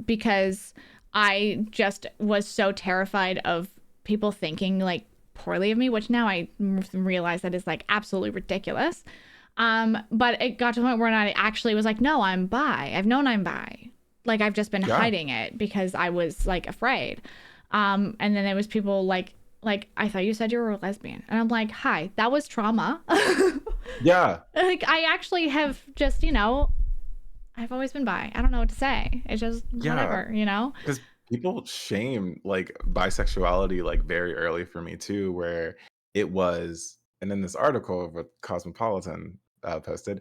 because I just was so terrified of people thinking like poorly of me, which now I realize that is like absolutely ridiculous. But it got to the point where I actually was like, no, I'm bi. I've known I'm bi. Like I've just been yeah, hiding it because I was like afraid. And then there was people like I thought you said you were a lesbian, and I'm like, hi, that was trauma. yeah, Like I actually have just I've always been bi. I don't know what to say. It's just yeah. whatever. 'Cause people shame, like, bisexuality, like, very early for me too, where it was, and in this article what Cosmopolitan, posted,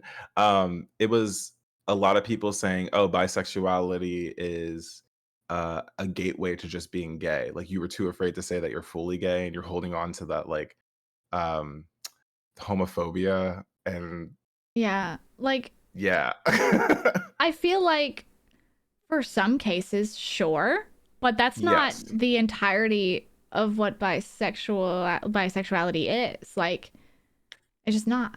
it was a lot of people saying, "Oh, bisexuality is, a gateway to just being gay." Like, you were too afraid to say that you're fully gay, and you're holding on to that, like, um, homophobia, and Yeah. Like yeah. I feel like for some cases, sure, but that's not Yes. the entirety of what bisexuality is. Like it's just not.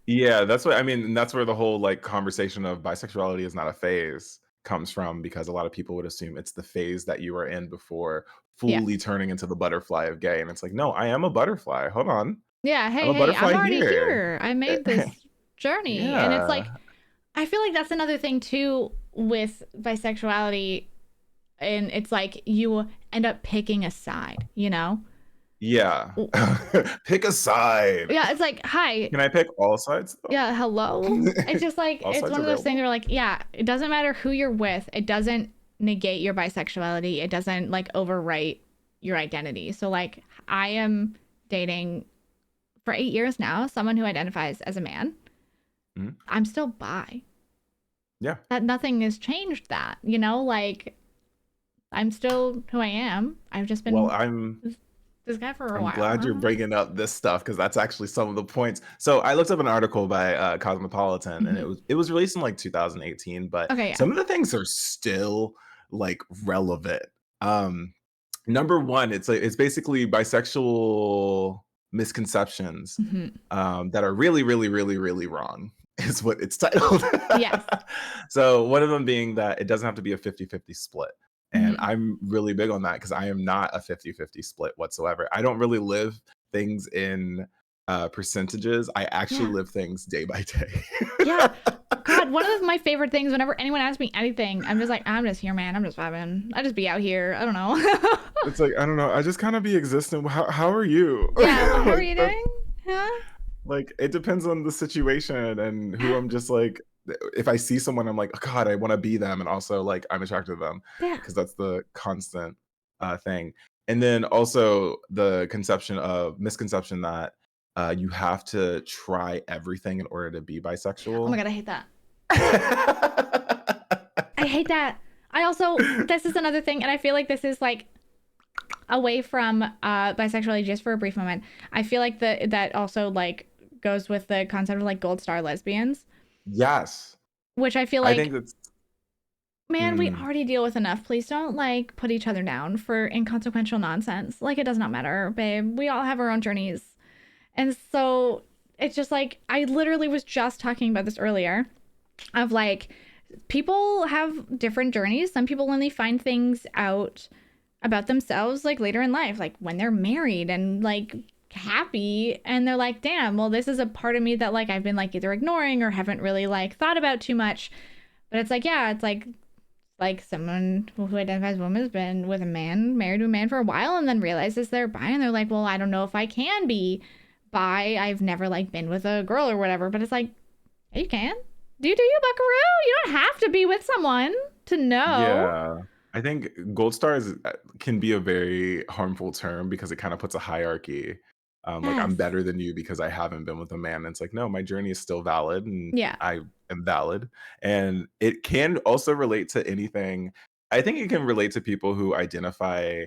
Yeah, that's what I mean, and that's where the whole, like, conversation of bisexuality is not a phase comes from, because a lot of people would assume it's the phase that you were in before Yeah. fully turning into the butterfly of gay, and it's like, "No, I am a butterfly, hold on. Yeah. I'm Hey, a hey, I'm butterfly already here." here. I made this journey. And it's Yeah. like, I feel like that's another thing too with bisexuality. And it's like you end up picking a side? Yeah. Pick a side. Yeah. It's like, hi. Can I pick all sides, though? Yeah. Hello. It's just like, All it's sides one of those things available? where, like, yeah, it doesn't matter who you're with. It doesn't negate your bisexuality. It doesn't like overwrite your identity. So, like, I am dating for 8 years now someone who identifies as a man. Mhm. I'm still bi. Yeah. That nothing has changed that. Like I'm still who I am. I've just Well, been this guy for a I'm while. glad you're bringing up this stuff, because that's actually some of the points. So I looked up an article by Cosmopolitan, and it Mhm. was released in like 2018, but Okay, yeah. some of the things are still like relevant. Number one, it's like it's basically bisexual. misconceptions Mhm. that are really, really, really, really wrong is what it's titled. Yes. So one of them being that it doesn't have to be a 50-50 split. And Mhm. I'm really big on that because I am not a 50-50 split whatsoever. I don't really live things in percentages. I actually Yeah. live things day by day. Yeah. God, one of my favorite things whenever anyone asks me anything, I'm just like, I'm just here, man. I'm just vibing. I just be out here. I don't know. It's like, I don't know. I just kind of be existing. How are you? Yeah. Well, how are Like you that. doing? Huh? Like, it depends on the situation and who I'm just like, if I see someone, I'm like, "Oh god, I wanna be them," and also, like, I'm attracted to them Yeah. because that's the constant, thing. And then also the misconception that, you have to try everything in order to be Oh my bisexual. God, I hate that. I hate that. I also, this is another thing, and I feel like this is like away from bisexuality just for a brief moment. I feel like that also like goes with the concept of like gold star lesbians, Yes. which I feel I think like, that's man, we mm, already deal with enough. Please don't like put each other down for inconsequential nonsense. Like it does not matter, babe. We all have our own journeys. And so it's just like I literally was just talking about this earlier of like people have different journeys. Some people only find things out about themselves like later in life, like when they're married and like happy and they're like, damn, well, this is a part of me that like I've been like either ignoring or haven't really like thought about too much. But it's like, yeah, it's like someone who identifies as a woman has been with a man, married to a man for a while, and then realizes they're bi, and they're like, well, I don't know if I can be bi. I've never like been with a girl or whatever. But it's like, yeah, you can. Do you, Buckaroo? You don't have to be with someone to know. yeah. I think gold stars can be a very harmful term because it kind of puts a hierarchy. Like I'm Yes. better than you because I haven't been with a man. And it's like, no, my journey is still valid and Yeah. I am valid. And it can also relate to anything. I think it can relate to people who identify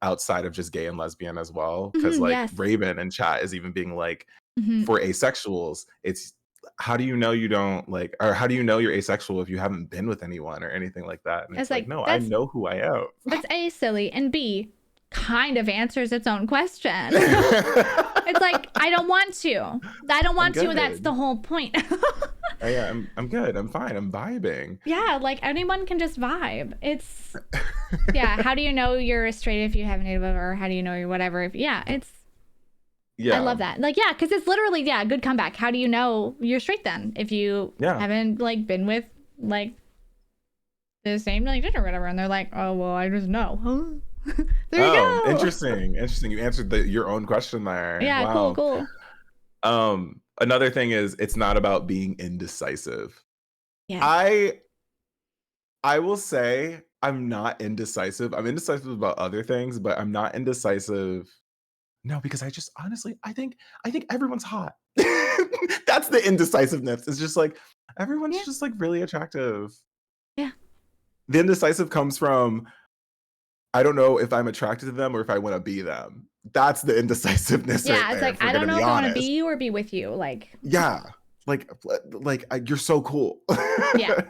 outside of just gay and lesbian as well. Cause Mhm, like yes. Raven in chat is even being like, Mhm. for asexuals, it's how do you know you don't like, or how do you know you're asexual if you haven't been with anyone or anything like that? And It's it's like, like no, I know who I am. that's A, silly, and B, kind of answers its own question. It's like I don't want to. I don't I'm want to. That's the good. whole point. Oh, yeah, I'm good. I'm fine. I'm vibing. Yeah, like anyone can just vibe. It's yeah. How do you know you're straight if you haven't dated before? Or how do you know you're whatever? If yeah, it's I Yeah, love that. Like yeah, because it's literally yeah, good comeback. How do you know you're straight then if you yeah. haven't like been with like the same like gender or whatever? And they're like, oh well, I just know. Huh? There you Oh, go. interesting. Interesting. You answered your own question there. Yeah, cool, Wow. cool. Another thing is it's not about being indecisive. Yes. I I will say I'm not indecisive. I'm indecisive about other things, but I'm not indecisive. No, because I just honestly, I think everyone's hot. That's the indecisiveness. It's just like everyone's Yeah. just like really attractive. Yeah. The indecisive comes from I don't know if I'm attracted to them or if I want to be them. That's the indecisiveness right Yeah, it's there, like if we're I don't gonna know be if I want to honest. be you or be with you. Like, Yeah, you're so cool. yeah,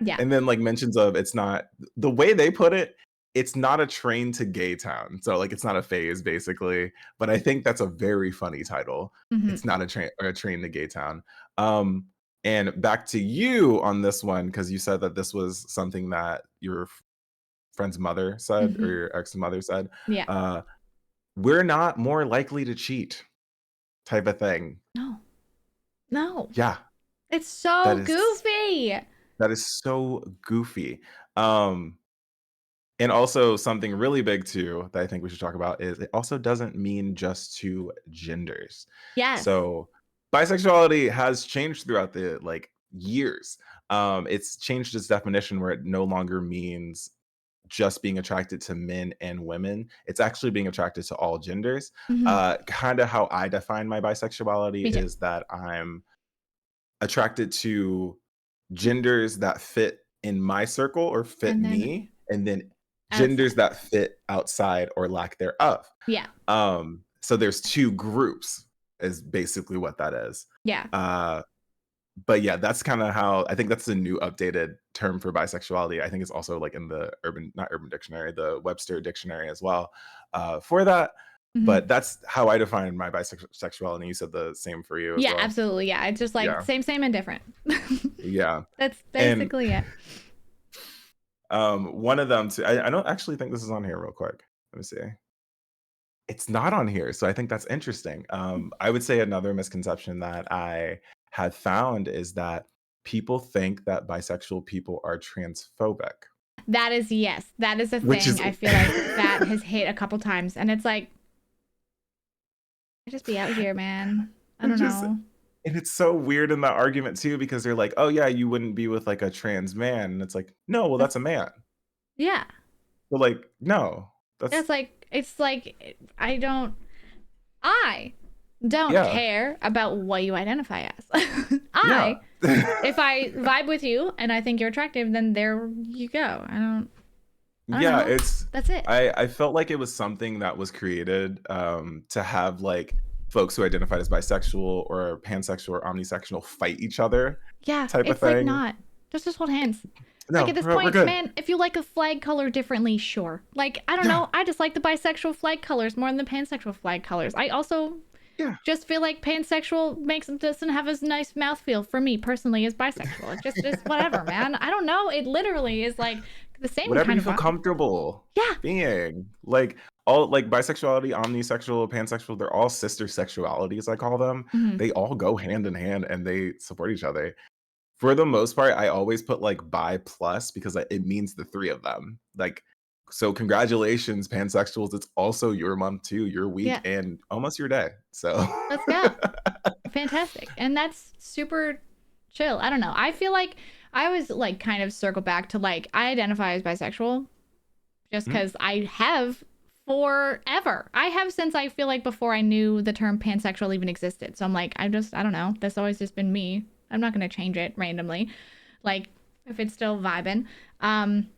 yeah, And then like mentions of it's not the way they put it, it's not a train to gay town. So like it's not a phase basically, but I think that's a very funny title. hmm It's not a train to gay town. Um and back to you on this one because you said that this was something that your friend's mother said or hmm your ex mother said. yeah. Uh we're not more likely to cheat type of thing. No, no, Yeah, it's that so is goofy. that is so goofy. Um And also something really big too that I think we should talk about is it also doesn't mean just two genders. Yes. So bisexuality has changed throughout the like years. It's changed its definition where it no longer means just being attracted to men and women. It's actually being attracted to all genders. hmm Kind of how I define my bisexuality Me too. is that I'm attracted to genders that fit in my circle or fit And then me, and then genders outside. that fit outside or lack thereof. Yeah, So there's 2 groups is basically what that is. yeah. Uh, but yeah, that's kinda how I think that's the new updated term for bisexuality. I think it's also like in the not Urban Dictionary, the Webster Dictionary as well, for that. Mhm. But that's how I define my bisexuality. You said the same for you as Yeah, well. absolutely. Yeah, it's just like Yeah. same and different. Yeah. That's And basically it. one of them too, I don't actually think this is on here real quick. Let me see. It's not on here, so I think that's interesting. I would say another misconception that I had found is that people think that bisexual people are transphobic, That is yes, that is a which thing is I feel like that has hit a couple times, and it's like, I just be out here, man. I it don't just know. and it's so weird in that argument too because they're like, "Oh yeah, you wouldn't be with like a trans man," and it's like, "No, well That's that's a man." yeah. But like, no, that's It's like I don't yeah, care about what you identify as. yeah. If I vibe with you and I think you're attractive, then there you go. I don't Yeah, know. it's That's it. I felt like it was something that was created to have like folks who identified as bisexual or pansexual or omnisexual fight each other Yeah, type of it's like thing. not. Just hold hands. Like No, at this we're point, good. man, if you like a flag color differently, sure. Like, I don't Yeah, know. I just like the bisexual flag colors more than the pansexual flag colors. I also yeah. just feel like pansexual doesn't have as nice mouthfeel for me personally as bisexual. It just is whatever, man. I don't know. It literally is like the same Whatever kind you of feel vibe. comfortable Yeah. being. Like all like bisexuality, omnisexual, pansexual, they're all sister sexualities, I call them. Hmm. They all go hand in hand and they support each other. For the most part, I always put like bi plus because it means the three of them. Like, so congratulations, pansexuals. It's also your month too, your week, Yeah. and almost your day. So Let's go. Fantastic. And that's super chill. I don't know. I feel like I always like kind of circle back to like I identify as bisexual just Mhm. because I have forever. I have since I feel like before I knew the term pansexual even existed. So I'm like, I don't know. That's always just been me. I'm not going to change it randomly. Like, if it's still vibing, um,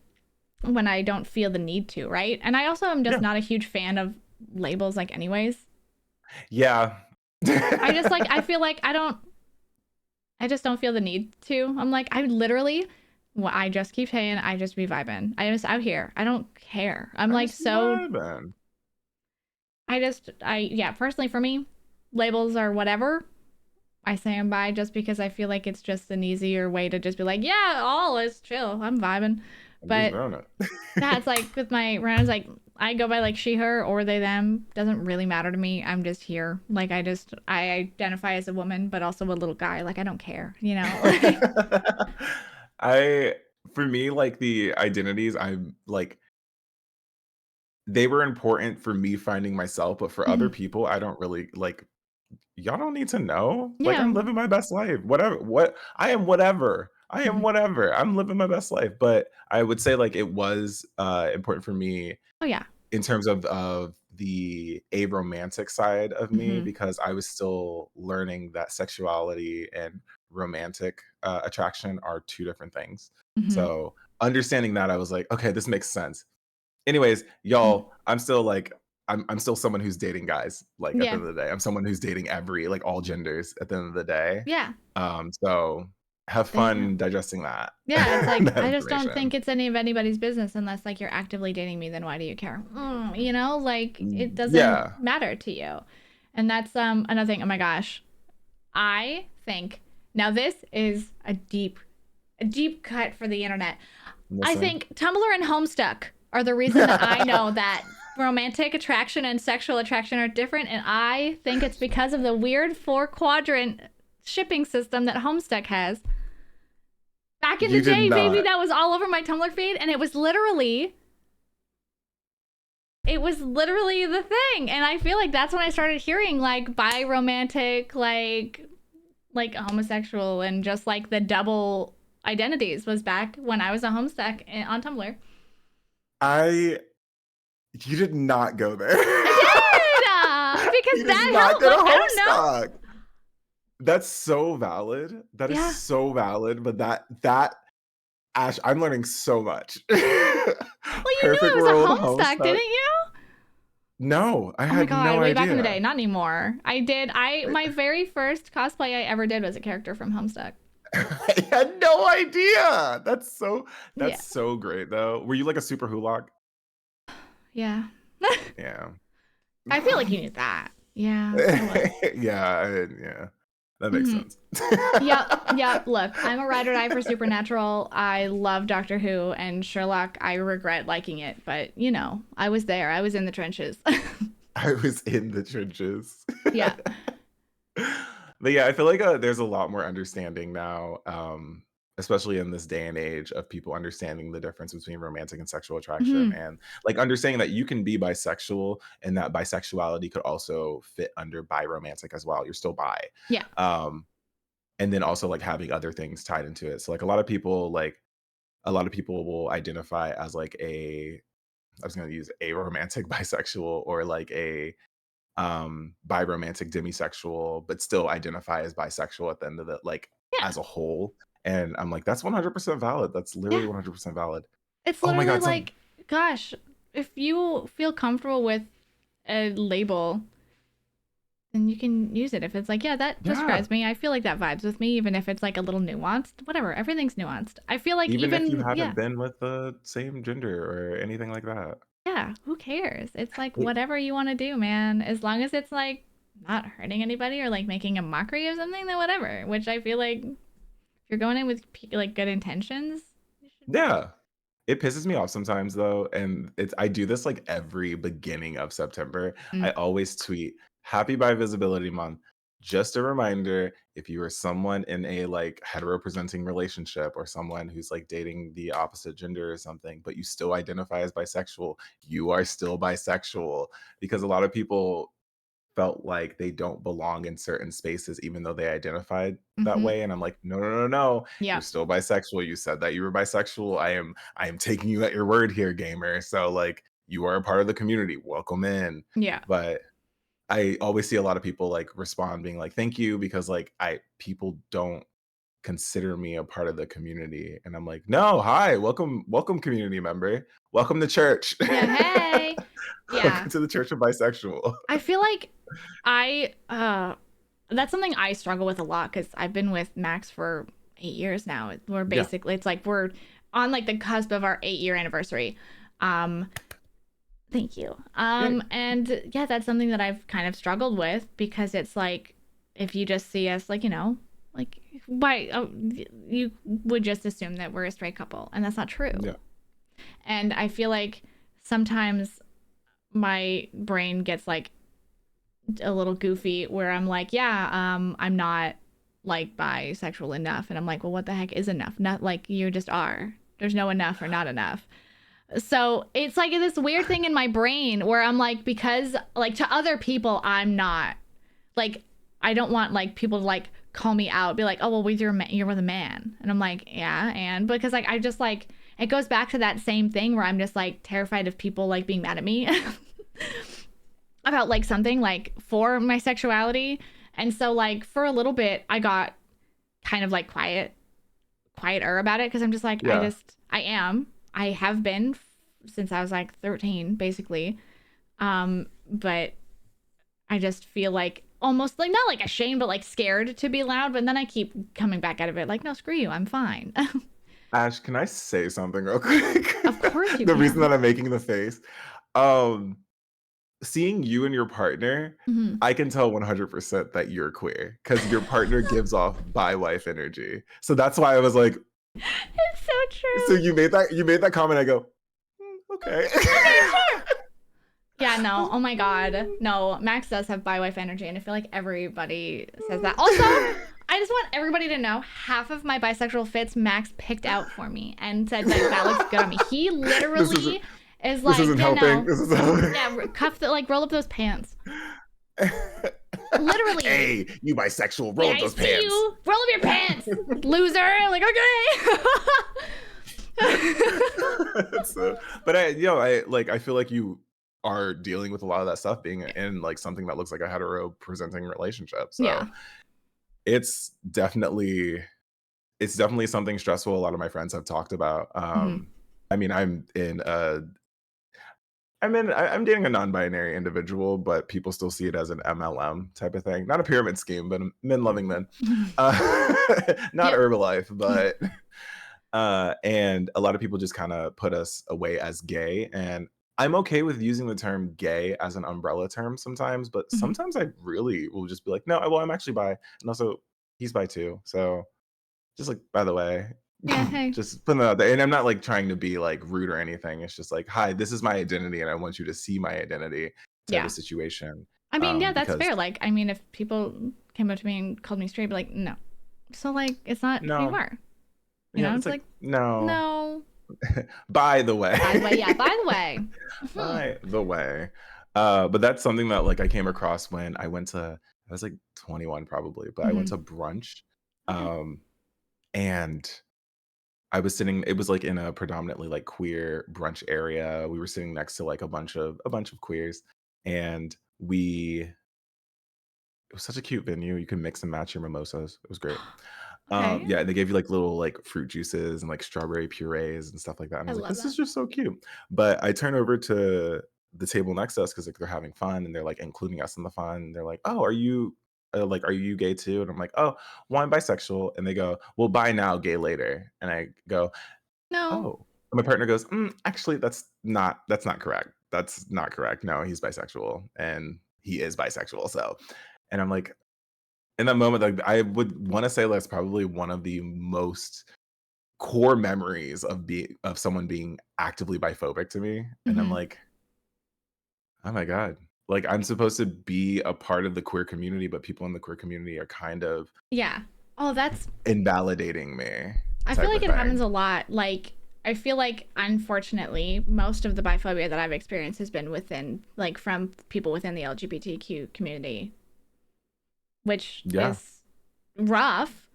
when I don't feel the need to, right? And I also am just Yeah. not a huge fan of labels, like, anyways. Yeah. I feel like I just don't feel the need to. I'm like, I literally, well, I just keep saying, I just be vibing. I just out here. I don't care. I'm I like, just be so vibing. yeah, personally for me, labels are whatever. I say I'm bi just because I feel like it's just an easier way to just be like, yeah, all is chill. I'm vibing. I'm just But doing yeah, it. it's like with my pronouns, like I go by like she, her, or they, them. Doesn't really matter to me. I'm just here. Like I identify as a woman, but also a little guy. Like I don't care, you know? I for me, like the identities, I'm like they were important for me finding myself, but for other Mhm. people, I don't really like y'all don't need to know. Like Yeah. I'm living my best life. Whatever. What I am whatever. I am Mhm. whatever. I'm living my best life. But I would say like it was important for me Oh yeah. in terms of the aromantic side of me Hmm. because I was still learning that sexuality and romantic attraction are two different things. Hmm. So understanding that, I was like, okay, this makes sense. Anyways, y'all, I'm still like I'm still someone who's dating guys, like, at the Yeah. end of the day. I'm someone who's dating like, all genders at the end of the day. Yeah. So have There you go. fun digesting that Yeah, it's like that I just don't think information. it's any of anybody's business unless like you're actively dating me. Then why do you care? You know, like it doesn't Yeah. matter to you. And that's another thing. Oh my gosh, I think now this is a deep cut for the internet. I'm I listening. think Tumblr and Homestuck are the reason that I know that romantic attraction and sexual attraction are different, and I think it's because of the weird 4 quadrant shipping system that Homestuck has. Back in the You did day, baby, not. that was all over my Tumblr feed, and it was literally the thing. And I feel like that's when I started hearing like bi romantic, like homosexual, and just like the double identities was back when I was a Homestuck on Tumblr. I You did not go there. I did because You did that not helped. go to Like I don't know. Homestuck. That's so valid. That is Yeah. so valid, but that Ash, I'm learning so much. Well, you knew Perfect I was a World, Homestuck, Homestuck. didn't you? No, I Oh my had god, no way back in the idea. day, not anymore. I my very first cosplay I ever did was a character from Homestuck. I had no idea. Yeah. That's so great though. Were you like a super hulock? Yeah. Yeah. I feel like you knew that. Yeah, I would. Yeah, that makes Mhm. sense. Yep, yep. Look, I'm a ride or die for Supernatural. I love Doctor Who and Sherlock. I regret liking it, but you know, I was there. I was in the trenches. I was in the trenches. Yeah. But yeah, I feel like there's a lot more understanding now, especially in this day and age of people understanding the difference between romantic and sexual attraction, Hmm. and like understanding that you can be bisexual and that bisexuality could also fit under biromantic as well. You're still bi. Yeah. Um, and then also like having other things tied into it. So like a lot of people will identify as like I was going to use a romantic bisexual or like a biromantic demisexual, but still identify as bisexual at the end of the like Yeah. as a whole. And I'm like, that's 100% valid. That's Yeah. literally 100% valid. It's Oh my literally god, some like, gosh, if you feel comfortable with a label, then you can use it. If it's like, yeah, that yeah. describes me, I feel like that vibes with me, even if it's like a little nuanced, whatever, everything's nuanced. I feel like Even if you even, yeah, haven't been with the same gender or anything like that. yeah, who cares? It's like It- whatever you want to do, man. As long as it's like not hurting anybody or like making a mockery of something, then whatever. Which I feel like if you're going in with like good intentions, you should be fine. yeah. It pisses me off sometimes though, and it's I do this like every beginning of September. I Mm. always tweet Happy Bi Visibility Month. Just a reminder, if you are someone in a like hetero presenting relationship or someone who's like dating the opposite gender or something, but you still identify as bisexual, you are still bisexual. Because a lot of people felt like they don't belong in certain spaces even though they identified that Mm-hmm. way, and I'm like, "No, no, no, no. You're Yeah. still bisexual. You said that you were bisexual. I am taking you at your word here, gamer. So like you are a part of the community. Welcome in." Yeah. But I always see a lot of people like respond being like, "Thank you," because like I people don't consider me a part of the community, and I'm like, "No, hi, welcome community member. Welcome to church. Yeah. Hey. Yeah. Welcome to the Church of Bisexual." I feel like I that's something I struggle with a lot because I've been with Max for 8 years now. We're Yeah. basically it's like we're on like the cusp of our 8 year anniversary. Um, thank you. Yay. And yeah, that's something that I've kind of struggled with because it's like if you just see us like like why you would just assume that we're a straight couple, and that's not true. Yeah. And I feel like sometimes my brain gets like a little goofy where I'm like, yeah, I'm not like bisexual enough. And I'm like, well, what the heck is enough? Not like you just are. There's no enough or not enough. So it's like this weird thing in my brain where I'm like, because like to other people, I'm not like, I don't want like people to like call me out, be like, oh, well, you're with a man. And I'm like, yeah. And because like, I just like, it goes back to that same thing where I'm just like terrified of people like being mad at me. About like something like for my sexuality. And so like for a little bit I got kind of like quieter about it because I'm just like Yeah. I have been since I was like 13 basically. But I just feel like almost like not like ashamed but like scared to be loud, but then I keep coming back out of it like no, screw you, I'm fine. Ash, can I say something real quick? Of course you The reason can. that I'm making the face, um, seeing you and your partner, Mhm. I can tell 100% that you're queer because your partner gives off bi wife energy. So that's why I was like, It's so so true. you made that comment. I go, okay. Okay, sure. Yeah, no. Oh my God. No, Max does have bi wife energy, and I feel like everybody says that. Also, I just want everybody to know half of my bisexual fits Max picked out for me and said like that looks good on me. He this isn't literally is this like, isn't yeah, helping. no. This is helping. Yeah, cuff the like roll up those pants. Literally. Hey, you bisexual, roll Yeah, up I those see pants. you. Roll up your pants, loser. Like, okay. So, but I feel like you are dealing with a lot of that stuff being Yeah. in like something that looks like a hetero presenting relationship. So Yeah. it's definitely it's definitely something stressful a lot of my friends have talked about. Mhm. I mean, I'm dating a non-binary individual, but people still see it as an MLM type of thing. Not a pyramid scheme, but men loving men. Not Yep. Herbalife, but and a lot of people just kind of put us away as gay, and I'm okay with using the term gay as an umbrella term sometimes, but Mhm. sometimes I really will just be like, no, well, I'm actually bi, and also he's bi too. So just like, by the way, Yeah, hey. just putting it out there. And I'm not like trying to be like rude or anything. It's just like, hi, this is my identity, and I want you to see my identity type of Yeah. situation. I mean, yeah, that's Because fair. Like, I mean, if people came up to me and called me straight, I'd be like, no. So, like, it's not who you no, are. You yeah, know, it's it's like, like, no. no. By the way. By the way, yeah, by the way. Hmm. By the way. But that's something that like I came across when I was like 21 probably, but I went Hmm. to brunch. Okay. Um, and I was sitting, it was like in a predominantly like queer brunch area. We were sitting next to like a bunch of queers, and it was such a cute venue. You can mix and match your mimosas. It was great. Okay. Yeah, and they gave you like little like fruit juices and like strawberry purees and stuff like that. And I I was like, love this is that. just so cute. But I turn over to the table next to us because like they're having fun and they're like including us in the fun. And they're like, oh, are you gay too? And I'm like, oh, well, I'm bisexual. And they go, well, bi now, gay later. And I go, No. oh. And my partner goes, actually, that's not correct. That's not correct. No, he's bisexual and he is bisexual. So, and I'm like, in that moment, like I would want to say that's probably one of the most core memories of someone being actively biphobic to me. And I'm Hmm. like, oh my God. Like I'm supposed to be a part of the queer community, but people in the queer community are kind of Yeah. Oh, that's, invalidating me I feel type like of it happens thing. a lot. Like, I feel like, unfortunately, most of the biphobia that I've experienced has been within, like, from people within the LGBTQ community, which Yeah. is rough.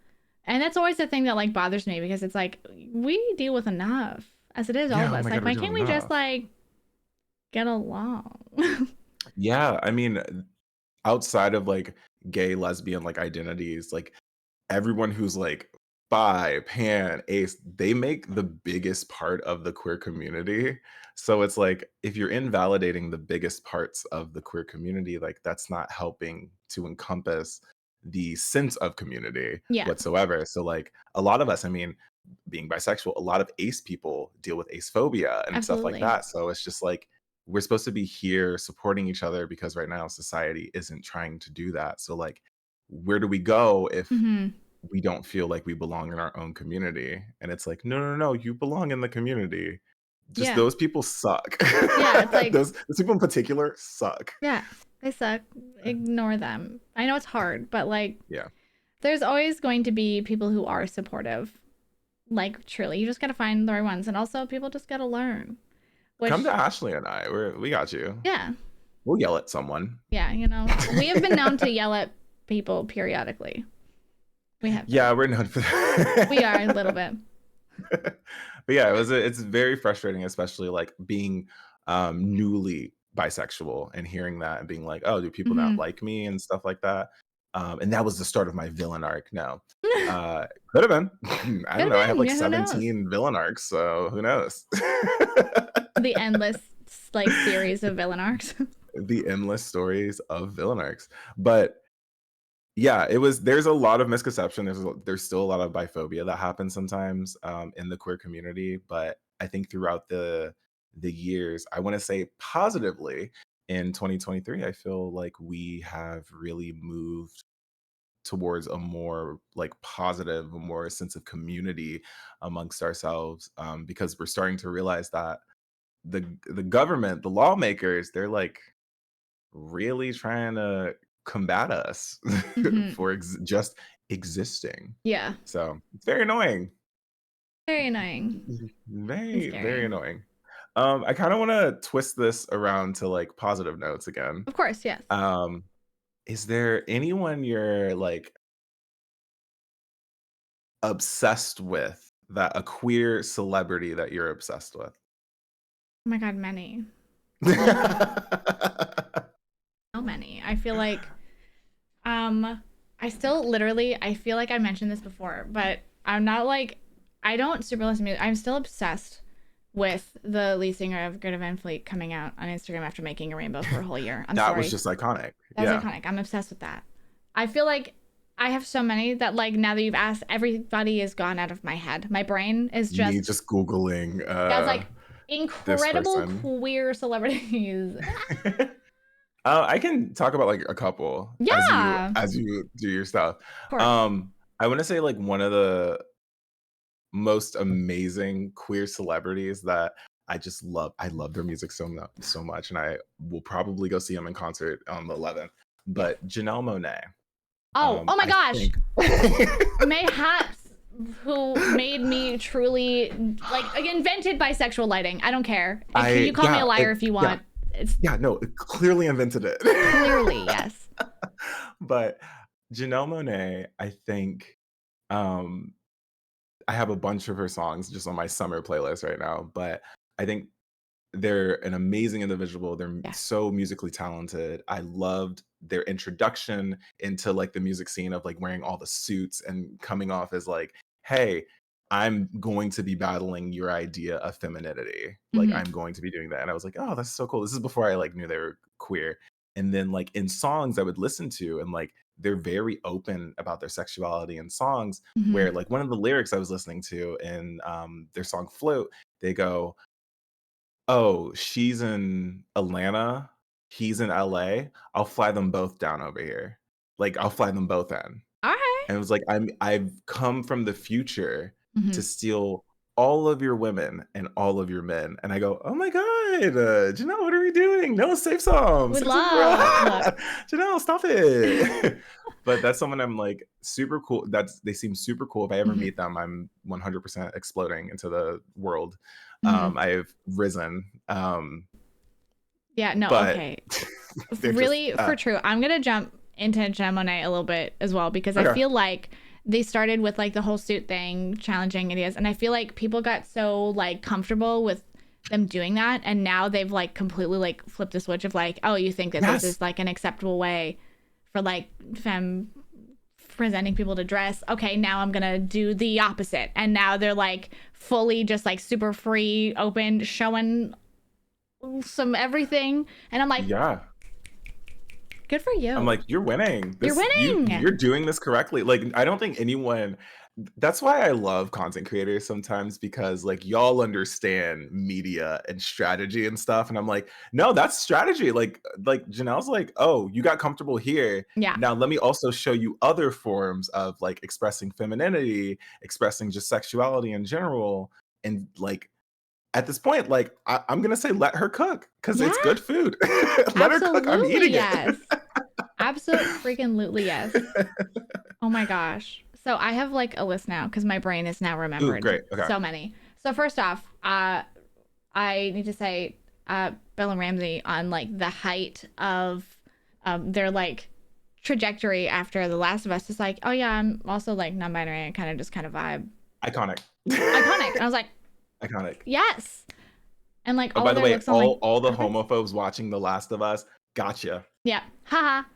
And that's always the thing that, like, bothers me because it's like, we deal with enough as it is, all of Yeah. Oh us. my Like, God, we're why can't doing we just, enough. like, get along? Yeah. I mean, outside of like gay, lesbian like identities, like everyone who's like bi, pan, ace, they make the biggest part of the queer community. So it's like if you're invalidating the biggest parts of the queer community, like that's not helping to encompass the sense of community Yeah, whatsoever. So like a lot of us, I mean, being bisexual, a lot of ace people deal with ace phobia and stuff like absolutely. that. So it's just like we're supposed to be here supporting each other because right now society isn't trying to do that. So like where do we go if Hmm. we don't feel like we belong in our own community? And it's like, no, no, no, you belong in the community. Just Yeah. those people suck. Yeah, it's like, those people in particular suck. yeah, they suck. Ignore them. I know it's hard, but, like, Yeah. there's always going to be people who are supportive. Like, truly, you just gotta find the right ones. And also, people just gotta learn. Come to Which, Ashley and I. We got you. yeah, We'll yell at someone. yeah, we have been known to yell at people periodically. We have Yeah, been. we're known for We are a little that. bit. But yeah, it's very frustrating, especially like being newly bisexual and hearing that and being like, oh, do people not Hmm. like me and stuff like that. And that was the start of my villain arc. No, could have been. I Could don't have know. I have been. like Yeah, who knows? 17 villain arcs, so who knows? The endless, like, series of villain arcs. The endless stories of villain arcs. But yeah, there's a lot of misconception. There's still a lot of biphobia that happens sometimes in the queer community, but I think throughout the years, I want to say positively in 2023, I feel like we have really moved towards a more like positive, a more sense of community amongst ourselves, because we're starting to realize that the government, the lawmakers, they're like really trying to combat us Hmm. for just existing. Yeah. So it's very annoying. Very annoying and Very, very scary. annoying. I kind of want to twist this around to like positive notes again. Of course, yes. Um, is there anyone you're like obsessed with, that a queer celebrity that you're obsessed with? Oh my God, many. So many. So many. I feel like, um, I still literally, I feel like I mentioned this before, but I'm not like, I don't super listen to music. I'm still obsessed with the lead singer of Greta Van Fleet coming out on Instagram after making a rainbow for a whole year. I'm That was sorry. just iconic. That was Yeah. iconic. I'm obsessed with that. I feel like I have so many that, like, now that you've asked, everybody is gone out of my head. My brain is Me just, just Googling yeah, I was like, this incredible person. queer celebrities. I can talk about like a couple Yeah, of as you do your stuff. course. I want to say like one of the most amazing queer celebrities that I just love. I love their music so much, and I will probably go see them in concert on the 11th. Yes. But Janelle Monáe, Oh my I gosh. think Mayhaps, who made me truly like invented bisexual lighting. I don't care. You call me a liar if you want. It's no, it clearly invented it. clearly yes. But Janelle Monáe, I think um I have a bunch of her songs just on my summer playlist right now, but I think they're an amazing individual. They're Yes. so musically talented. I loved their introduction into like the music scene of like wearing all the suits and coming off as like, hey, I'm going to be battling your idea of femininity. Like Mhm. I'm going to be doing that. And I was like, oh, that's so cool. This is before I like knew they were queer. And then like in songs I would listen to and like they're very open about their sexuality in songs Mhm. where like one of the lyrics I was listening to in their song Float, they go, oh, she's in Atlanta, he's in LA, I'll fly them both down over here. Like, I'll fly them both in. All right. And it was like, I've come from the future to Mhm. steal all of your women and all of your men. And I go, oh my God, Janelle, what are we doing? No, save some, Would save some for love. Look. us. Janelle, stop it. But that's someone I'm like super cool. They seem super cool. If I ever Mhm. meet them, I'm 100% exploding into the world. Mhm. I've risen. Yeah, no, But okay. they're just Really, for true. I'm gonna jump into Gemini a little bit as well because I okay. feel like they started with like the whole suit thing, challenging ideas, and I feel like people got so like comfortable with them doing that, and now they've like completely like flipped the switch of like, oh, you think that this Yes. is like an acceptable way for like femme presenting people to dress. Okay, now I'm gonna do the opposite, and now they're like fully just like super free, open, showing some everything, and I'm like, Yeah. good for I'm you. like, you're winning. You're winning. You're doing this correctly. Like, I don't think anyone that's why I love content creators sometimes because like y'all understand media and strategy and stuff. And I'm like, no, that's strategy. Like Janelle's like, oh, you got comfortable here. Yeah. Now let me also show you other forms of like expressing femininity, expressing just sexuality in general. And like at this point, like I'm gonna say let her cook because Yeah. it's good food. Let her cook. I'm Absolutely eating yes. it. Absolute freaking lutely yes. Oh my gosh. So I have like a list now because my brain is now Ooh, remembered great. Okay. so many. So first off, I need to say Bella Ramsey on like the height of their like trajectory after The Last of Us is like, oh yeah, I'm also like non-binary and kind of vibe. Iconic. Iconic. And I was like, Iconic. yes. And like Oh, all by of the their way, looks, I'm like, all the perfect. homophobes watching The Last of Us, gotcha. Yeah. Haha.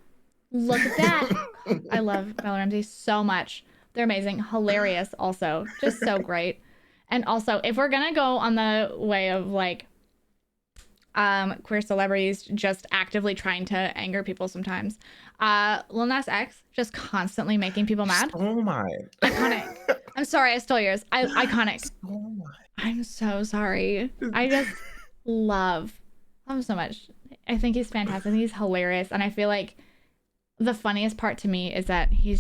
Look at that. I love Bella Ramsey so much. They're amazing. Hilarious also. Just so great. And also, if we're gonna go on the way of like queer celebrities just actively trying to anger people sometimes, Lil Nas X just constantly making people mad. Stole mine. Iconic. I'm sorry I stole yours. Iconic. Stole mine. I'm so sorry. I just love him so much. I think he's fantastic. I think he's hilarious. And I feel like the funniest part to me is that he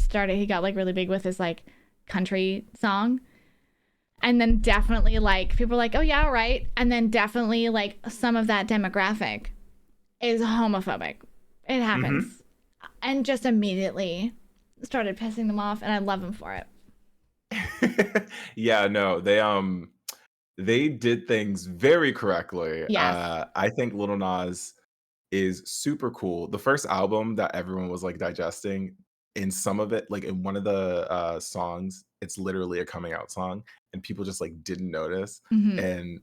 got like really big with his like country song. And then definitely like people are like, oh yeah, right. And then definitely like some of that demographic is homophobic. It happens. Mhm. And just immediately started pissing them off. And I love him for it. Yeah, no, they did things very correctly. Yes. I think Little Nas is super cool. The first album that everyone was like digesting, in some of it, like in one of the songs, it's literally a coming out song, and people just like didn't notice. Mm-hmm. And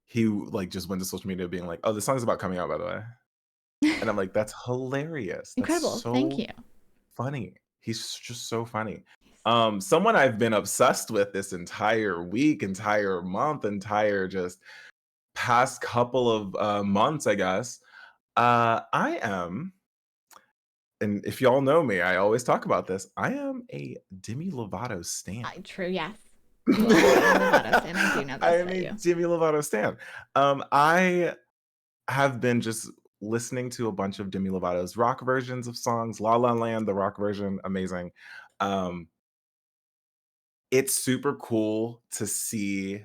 he like just went to social media being like, "Oh, this song's about coming out, by the way." And I'm like, "That's hilarious. That's Incredible. Thank so you. funny. He's just so funny." Someone I've been obsessed with this entire week, entire month, entire just past couple of months, I guess. I am, and if y'all know me, I always talk about this. I am a Demi Lovato stan. True. Yes. You are a Demi Lovato stan. I do know I this am about a you. Demi Lovato stan. I have been just listening to a bunch of Demi Lovato's rock versions of songs. La La Land, the rock version, amazing. Um, it's super cool to see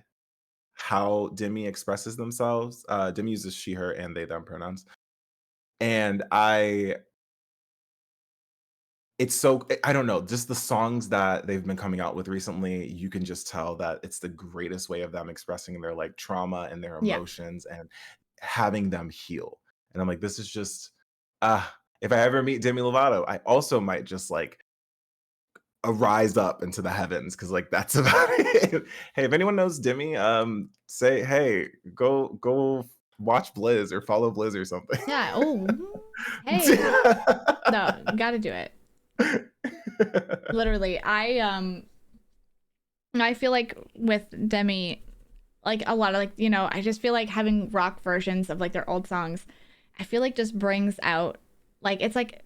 how Demi expresses themselves. Demi uses she, her, and they, them pronouns. And it's so, I don't know, just the songs that they've been coming out with recently, you can just tell that it's the greatest way of them expressing their like trauma and their Yeah. emotions and having them heal. And I'm like, this is just, if I ever meet Demi Lovato, I also might just like rise up into the heavens because like that's about it. Hey, if anyone knows Demi, say hey, go watch Blizz or follow Blizz or something. Yeah. Oh, hey. No, gotta do it. Literally, I feel like with Demi, like a lot of like, you know, I just feel like having rock versions of like their old songs, I feel like just brings out like it's like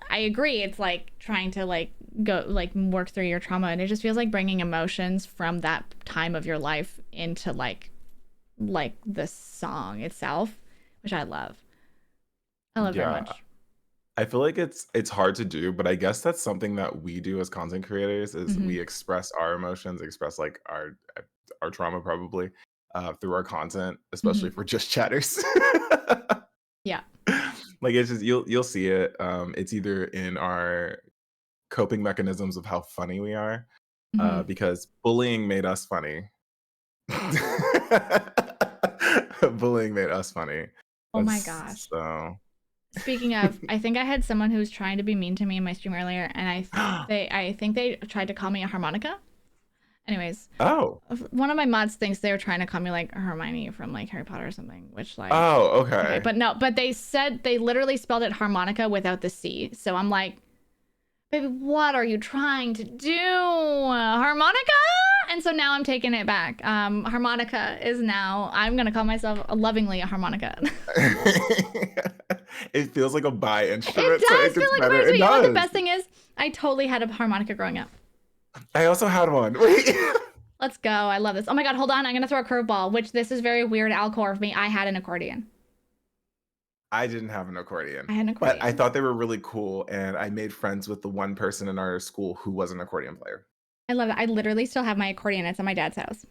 I agree, it's like trying to like go like work through your trauma, and it just feels like bringing emotions from that time of your life into like the song itself, which I love. I love very Yeah, much. I feel like it's hard to do, but I guess that's something that we do as content creators is Hmm. we express our emotions, express like our trauma probably through our content, especially Hmm. if we're just chatters. Yeah. Like it's just you'll see it. It's either in our coping mechanisms of how funny we are, Hmm. because bullying made us funny. Bullying made us funny. Oh my That's gosh. so. Speaking of, I think I had someone who was trying to be mean to me in my stream earlier, and I think they tried to call me a harmonica. Anyways, Oh. one of my mods thinks they were trying to call me like Hermione from like Harry Potter or something, which like Oh, okay, okay. but no, but they said they literally spelled it harmonica without the C. So I'm like, baby, what are you trying to do? Harmonica? And so now I'm taking it back. Harmonica is now, I'm going to call myself lovingly a harmonica. It feels like a bi It instrument, so it does feel gets like a better. bird. It You know what the does. best thing is? I totally had a harmonica growing up. I also had one. Wait. Let's go. I love this. Oh my God, hold on. I'm going to throw a curveball, which this is very weird alcor of me. I had an accordion. I didn't have an accordion, I had an but I accordion. thought they were really cool, and I made friends with the one person in our school who was an accordion player. I love it. I literally still have my accordion. It's at my dad's house.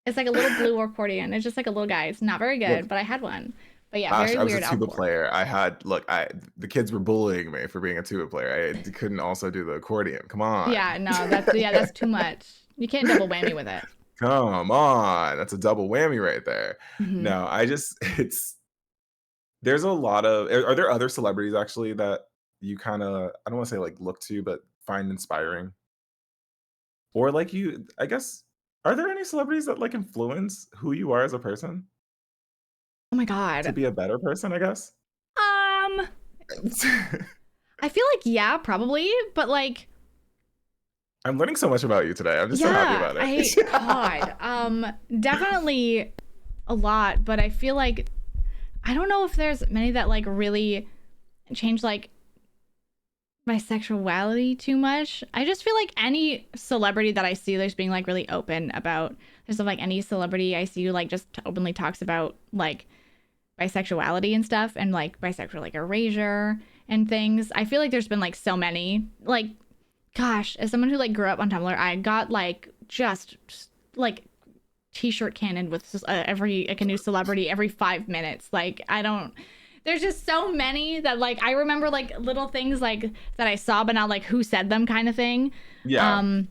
It's like a little blue accordion. It's just like a little guy. It's not very good, Look, but I had one. But yeah, gosh, very I was a weird tuba alcor. player. I the kids were bullying me for being a tuba player. I couldn't also do the accordion. Come on. Yeah, no, that's too much. You can't double whammy with it. Come on. That's a double whammy right there. Hmm. No, I just it's there's a lot of are there other celebrities actually that you kind of I don't want to say like look to but find inspiring? Or like you I guess are there any celebrities that like influence who you are as a person Oh my to God. be a better person, I guess? Um, I feel like yeah, probably, but like I'm learning so much about you today. I'm just so happy yeah, about it. I God, definitely a lot, but I feel like I don't know if there's many that like really change like my sexuality too much. I just feel like any celebrity that I see there's being like really open about there's like any celebrity I see who like just openly talks about like bisexuality and stuff and like bisexual like erasure and things. I feel like there's been like so many. Like gosh, as someone who like grew up on Tumblr, I got like just like t-shirt cannon with every like a new celebrity every 5 minutes. Like I don't there's just so many that like I remember like little things like that I saw but not like who said them kind of thing. Yeah. um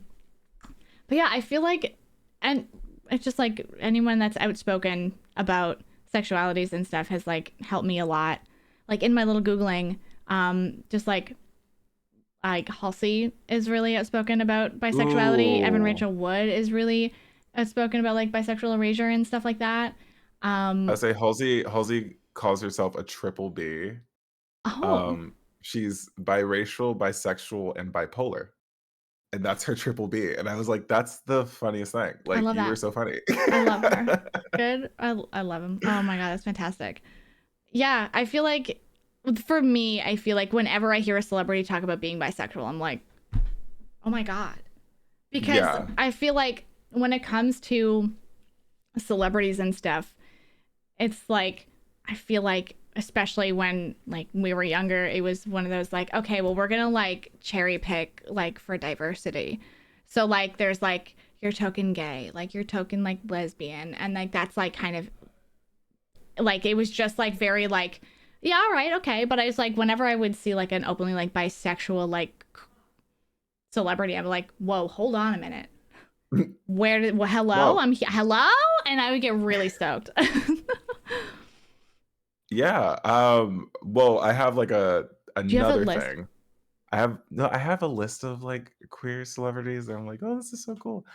but yeah, I feel like and it's just like anyone that's outspoken about sexualities and stuff has like helped me a lot, like in my little googling. Just like Halsey is really outspoken about bisexuality. Evan Ooh. Rachel Wood is really outspoken about like bisexual erasure and stuff like that. I um say Halsey calls herself a triple B. oh, Um, she's biracial, bisexual, and bipolar. And that's her triple B. And I was like, that's the funniest thing. I Like, love you were that. so funny. I love her. Good. I love him. Oh my God, that's fantastic. Yeah, I feel like for me, I feel like whenever I hear a celebrity talk about being bisexual, I'm like, oh my God. Because Yeah. I feel like when it comes to celebrities and stuff, it's like, I feel like, especially when like we were younger, it was one of those like, okay, well, we're gonna like cherry pick like for diversity. So like there's like your token gay, like your token like lesbian, and like that's like kind of like, it was just like very like, yeah, all right, okay. But I was like, whenever I would see like an openly like bisexual like celebrity, I'm like, whoa, hold on a minute. Where did, well, hello, Well, I'm here, hello, and I would get really stoked. yeah. Well, I have like Do you have a another list? thing. I have a list of like queer celebrities, and I'm like, oh, this is so cool.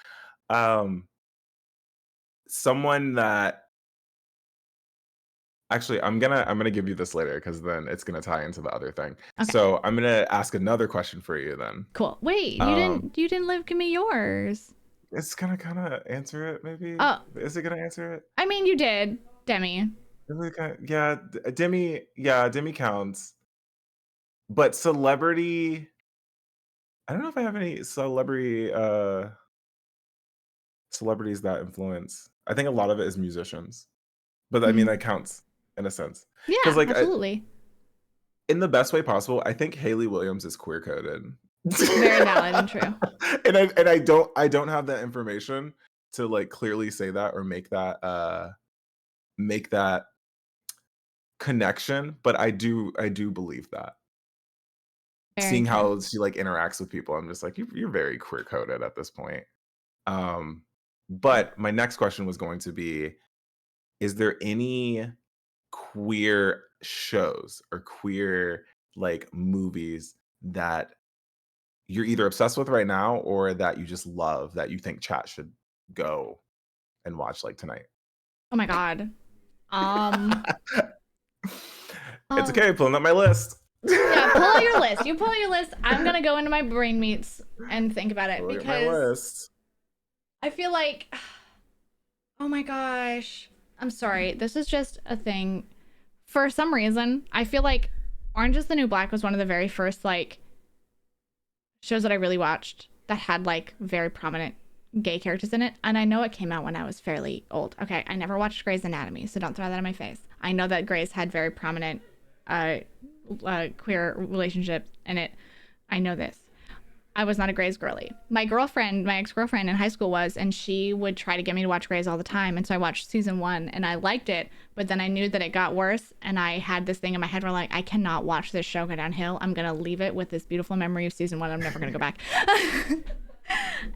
Um, Someone that actually I'm gonna give you this later because then it's gonna tie into the other thing. Okay, So I'm gonna ask another question for you then. cool. Wait, Um, you didn't live. Give me yours. it's gonna kind of answer it, maybe. Oh, Is it gonna answer it? I mean, you did, Demi. Yeah, Demi. Yeah, Demi counts. But celebrity, I don't know if I have any celebrities that influence. I think a lot of it is musicians, but I mean Mhm. that counts in a sense because Yeah, like absolutely. in the best way possible, I think Haley Williams is queer coded. Very valid and true. I don't have that information to like clearly say that or make that connection, but I do believe that. Very Seeing true. how she like interacts with people, I'm just like you're very queer coded at this point. Um, but my next question was going to be, is there any queer shows or queer like movies that you're either obsessed with right now or that you just love that you think chat should go and watch like tonight? Oh my god. Um. It's Oh okay, pulling up my list. yeah. Pull out your list. You pull out your list. I'm gonna go into my brain meats and think about it Look at my because list. I feel like, oh my gosh. I'm sorry. This is just a thing. For some reason, I feel like Orange is the New Black was one of the very first like shows that I really watched that had like very prominent gay characters in it. And I know it came out when I was fairly old. Okay, I never watched Grey's Anatomy, so don't throw that in my face. I know that Grey's had very prominent uh, queer relationships in it. I know this. I was not a Grey's girly. My girlfriend, my ex-girlfriend in high school was, and she would try to get me to watch Grey's all the time. And so I watched season 1 and I liked it, but then I knew that it got worse. And I had this thing in my head where like, I cannot watch this show go downhill. I'm going to leave it with this beautiful memory of season 1. I'm never going to go back.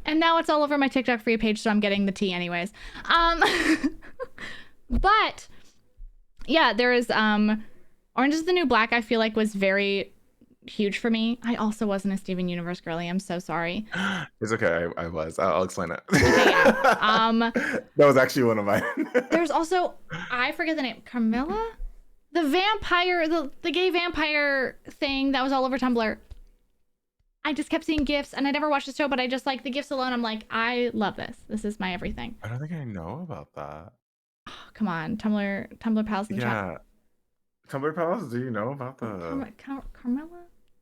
And now it's all over my TikTok for you page. So I'm getting the tea anyways. But yeah, there is, Orange is the New Black, I feel like was very huge for me. I also wasn't a Steven Universe girly. I'm so sorry. It's okay. I was. I'll explain it. Okay, yeah. That was actually one of mine. There's also, I forget the name, Carmilla, the vampire, the gay vampire thing that was all over Tumblr. I just kept seeing gifs, and I never watched the show, but I just like the gifs alone. I'm like, I love this. This is my everything. I don't think I know about that. Oh, come on, Tumblr pals in the chat. Yeah. Tumblr Palace, do you know about the Carmilla?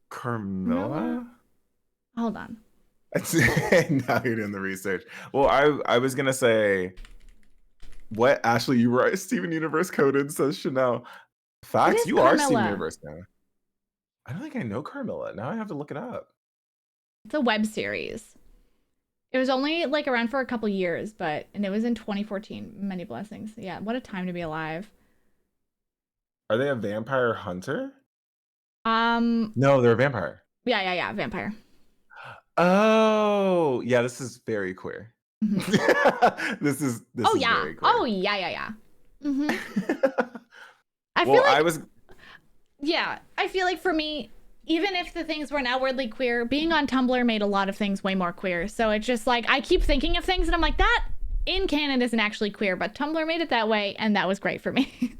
Carmilla? Hold on. Now you're doing the research. Well, I was gonna say, what Ashley, you were Steven Universe coded, says Chanel. Facts, you are Steven Universe now. I don't think I know Carmilla. Now I have to look it up. It's a web series. It was only like around for a couple years, and it was in 2014. Many blessings. Yeah, what a time to be alive. Are they a vampire hunter? No, they're a vampire. Yeah, vampire. Oh, yeah, this is very queer. Mm-hmm. This is yeah. very queer. Oh yeah. Mm-hmm. I feel like for me, even if the things were outwardly queer, being on Tumblr made a lot of things way more queer. So it's just like, I keep thinking of things and I'm like, that in canon isn't actually queer, but Tumblr made it that way, and that was great for me.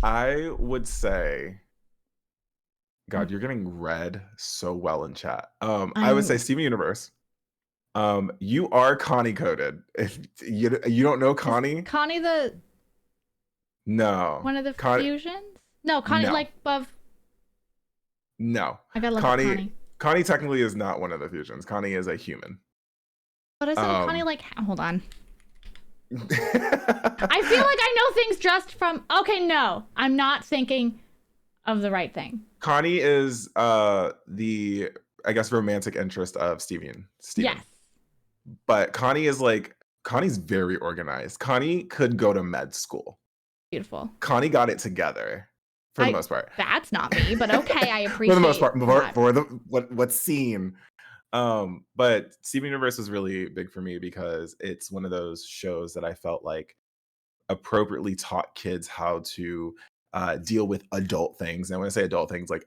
I would say, God, you're getting read so well in chat. I would say Steven Universe. You are Connie coded. If you don't know Connie, Is Connie the one of the fusions? No, Connie like above. No, I gotta look at Connie. Connie technically is not one of the fusions. Connie is a human. But isn't Connie Um, like, hold on. I feel like I know things just from, okay, no, I'm not thinking of the right thing. Connie is the, I guess, romantic interest of Steven. Yes. But Connie's very organized. Connie could go to med school. Beautiful. Connie got it together for the most part. That's not me, but okay, I appreciate For the most part, that. for the what's seen. But Steven Universe was really big for me because it's one of those shows that I felt like appropriately taught kids how to deal with adult things. And when I say adult things, like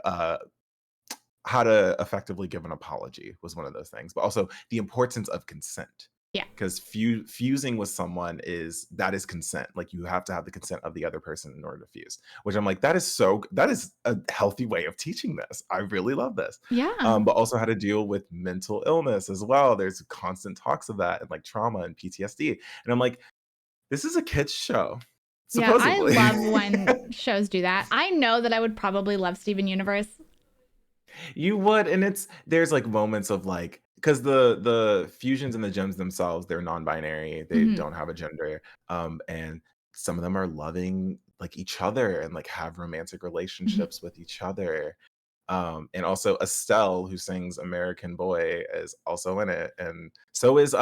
how to effectively give an apology was one of those things, but also the importance of consent. Yeah. Because fusing with someone is consent. Like you have to have the consent of the other person in order to fuse, which I'm like, that is a healthy way of teaching this. I really love this. Yeah. But also how to deal with mental illness as well. There's constant talks of that and like trauma and PTSD. And I'm like, this is a kid's show. Supposedly. Yeah, I love when shows do that. I know that I would probably love Steven Universe. You would, and there's like moments of like, because the fusions and the gems themselves, they're non-binary, they don't have a gender, and some of them are loving like each other and like have romantic relationships with each other. And also Estelle, who sings American Boy, is also in it, and so is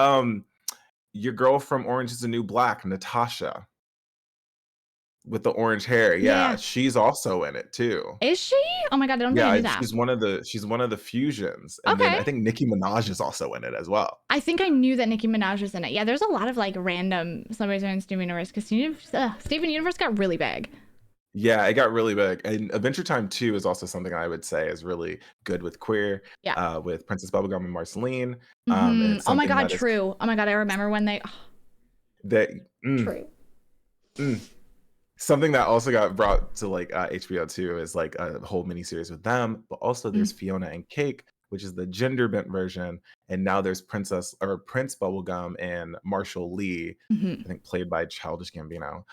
your girl from Orange is the New Black, Natasha, with the orange hair. Yeah, she's also in it too. Is she? Oh my god, I don't think I knew that. She's one of the fusions. And then I think Nicki Minaj is also in it as well. I think I knew that Nicki Minaj was in it. Yeah, there's a lot of like random celebrities in Steven Universe because Steven Universe got really big. Yeah, it got really big. And Adventure Time 2 is also something I would say is really good with queer. Yeah. With Princess Bubblegum and Marceline. Oh my god, true. Oh my god, I remember when they true. Something that also got brought to like HBO too is like a whole miniseries with them, but also there's Fiona and Cake, which is the gender bent version, and now there's Prince Bubblegum and Marshall Lee, I think played by Childish Gambino,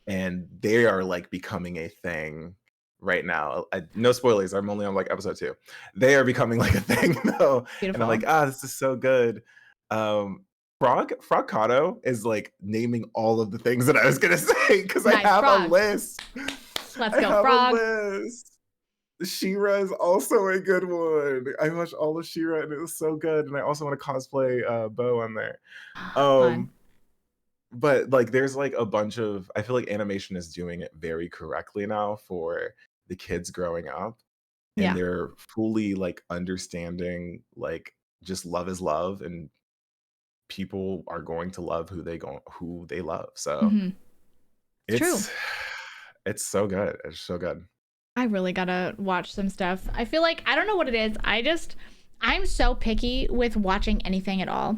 and they are like becoming a thing right now. No spoilers, I'm only on like episode 2. They are becoming like a thing though. Beautiful. And I'm like, this is so good. Frogcato is like naming all of the things that I was gonna say because I have a list. Let's go, Frog. She-Ra is also a good one. I watched all of She-Ra and it was so good. And I also want to cosplay Bo on there. But like there's like a bunch of, I feel like animation is doing it very correctly now for the kids growing up. And they're fully like understanding like just love is love, and people are going to love who they love. So it's true. It's so good. It's so good. I really gotta watch some stuff. I feel like, I don't know what it is. I'm so picky with watching anything at all.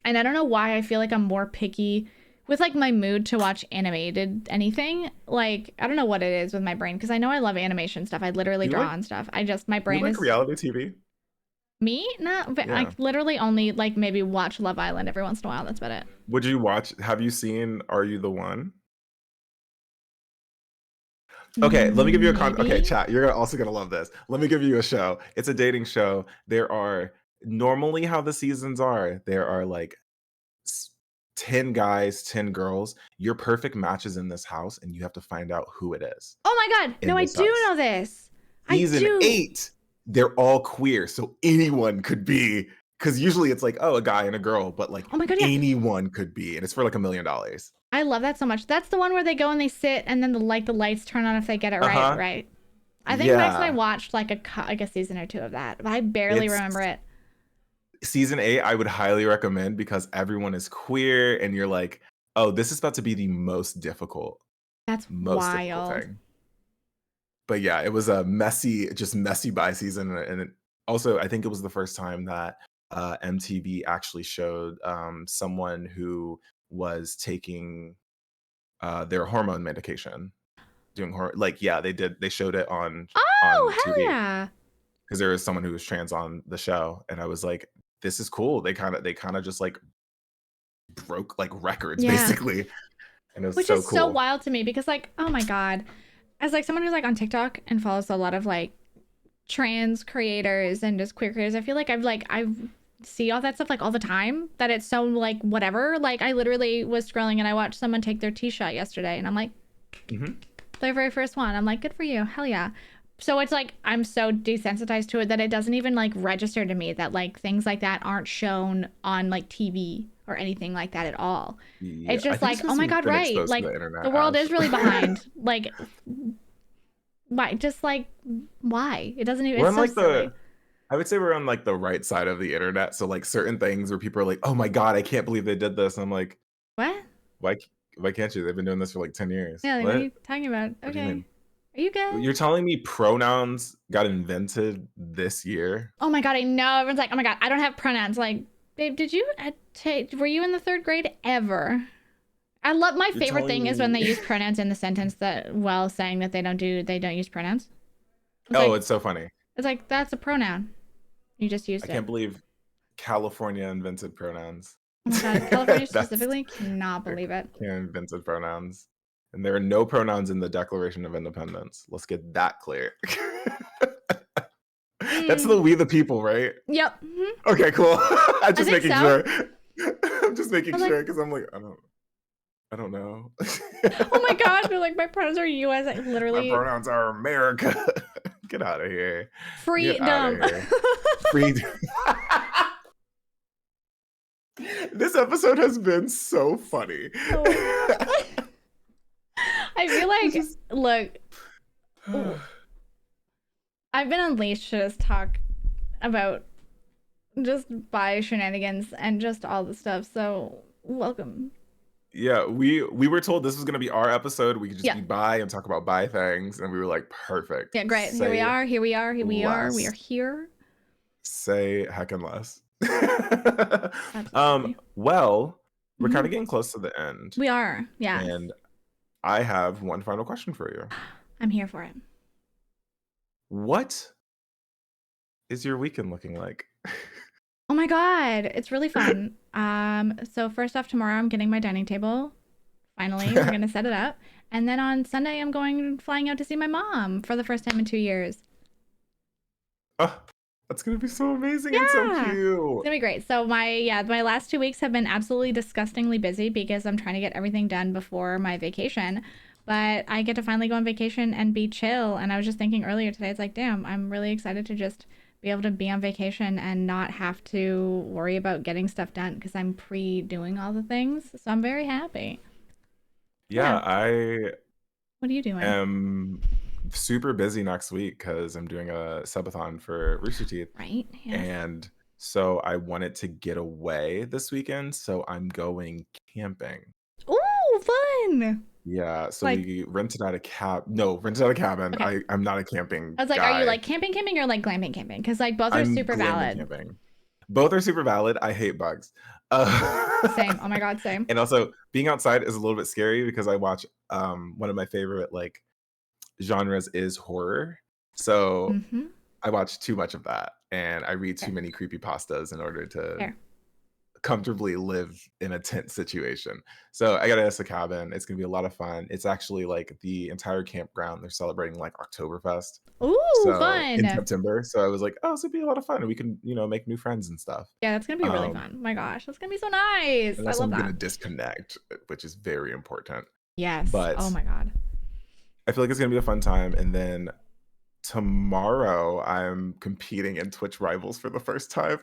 And I don't know why I feel like I'm more picky with like my mood to watch animated anything. Like, I don't know what it is with my brain, because I know I love animation stuff. I literally draw on stuff. My brain is reality TV. Me? No, I literally only like maybe watch Love Island every once in a while. That's about it. Have you seen Are You the One? Okay, let me give you okay, chat. You're also gonna love this. Let me give you a show. It's a dating show. There are normally how the seasons are. There are like 10 guys, 10 girls. Your perfect match is in this house, and you have to find out who it is. Oh my god! No, I do know this. Season 8. They're all queer, so anyone could be, because usually it's like, a guy and a girl, but like, oh my god, anyone could be, and it's for like $1 million. I love that so much. That's the one where they go and they sit, and then the lights turn on if they get it right? I think Max and I watched like a season or 2 of that, but I barely remember it. Season 8, I would highly recommend because everyone is queer, and you're like, oh, this is about to be the most difficult. That's wild. Difficult thing. But yeah, it was a messy by season. And also, I think it was the first time that MTV actually showed someone who was taking their hormone medication. They showed it on hell TV. Yeah. Because there was someone who was trans on the show. And I was like, this is cool. They kind of just like broke like records basically. And it was so cool. Which is so wild to me because like, oh my God. As like someone who's like on TikTok and follows a lot of like trans creators and just queer creators, I feel like I've see all that stuff like all the time that it's so like whatever. Like I literally was scrolling and I watched someone take their T-shot yesterday and I'm like, Mm-hmm. their very first one. I'm like, good for you. Hell yeah. So it's like I'm so desensitized to it that it doesn't even like register to me that like things like that aren't shown on like TV or anything like that at all. Yeah, It's I just think like, it's oh because my we've God, been right. exposed to Like the internet, the world Ash. is really behind. Like why? Just like why? It doesn't even, We're it's on so like silly. I would say we're on like the right side of the internet. So like certain things where people are like, "Oh my God, I can't believe they did this." And I'm like, What? why? Why can't you? They've been doing this for like 10 years. Yeah, like, what are What? you talking about? What do you Okay. mean? Are you good? You're telling me pronouns got invented this year? Oh my God, I know. Everyone's like, oh my God, I don't have pronouns. Like, babe, did you were you in the third grade ever? I love, my You're favorite telling thing is when they me. use pronouns in the sentence that while saying that they don't use pronouns. It's Oh, like, it's so funny. it's like, that's a pronoun. You just I used it. can't believe California invented pronouns. Oh my God, California That's specifically, cannot believe it. invented pronouns. And there are no pronouns in the Declaration of Independence. Let's get that clear. That's the Mm, we the people, right? yep. Okay, cool. I'm I just think making so. sure. I'm just I making was like, sure because I'm like, I don't know. oh my gosh, they're like, my pronouns are US. Like, My literally, pronouns are America. Get out of here. Get out of freedom. here. Freedom. This episode has been so funny. Oh my God. I feel like, look, I've been unleashed to just talk about just bi shenanigans and just all the stuff. So welcome. Yeah, we were told this was gonna be our episode. We could just Yeah. be bi and talk about bi things, and we were like, perfect. Yeah, great. Here we Say are. Here we are. Here we are. We are less. here. Say heckin' less. Absolutely. Well, we're kind Mhm. of getting close to the end, We are. Yes. and I have one final question for you. I'm here for it. What is your weekend looking like? Oh my God. It's really fun. So first off, tomorrow I'm getting my dining table. Finally, we're gonna set it up. And then on Sunday I'm flying out to see my mom for the first time in 2 years. Oh, that's gonna be so amazing and so Yeah. It's cute. gonna be great. So my last 2 weeks have been absolutely disgustingly busy because I'm trying to get everything done before my vacation. But I get to finally go on vacation and be chill. And I was just thinking earlier today, it's like, damn, I'm really excited to just be able to be on vacation and not have to worry about getting stuff done because I'm pre-doing all the things. So I'm very happy. Yeah, Yeah. I What are you doing? am super busy next week because I'm doing a subathon for Rooster Teeth. Right? Yes. And so I wanted to get away this weekend. So I'm going camping. Ooh, fun. Yeah. So Like, we rented out a cab. No, rented out a cabin. okay. I'm not a camping I was like, are you guy. like camping or like glamping? Because like both are I'm super glamping valid. camping. Both are super valid. I hate bugs. Same. Oh my God, same. And also being outside is a little bit scary because I watch one of my favorite like genres is horror. So Mm-hmm. I watch too much of that and I read too Fair. many creepy pastas in order to Fair. comfortably live in a tent situation. So I got us a cabin. It's gonna be a lot of fun. It's actually like the entire campground. They're celebrating like Oktoberfest. Ooh, So in fun. September. So I was like, oh, this would be a lot of fun. And we can, make new friends and stuff. Yeah, that's gonna be really Um, fun. Oh my gosh, that's gonna be so nice. I unless love I'm gonna that. disconnect, which is very important. Yes. But Oh my God. I feel like it's gonna be a fun time. And then tomorrow I'm competing in Twitch Rivals for the first time.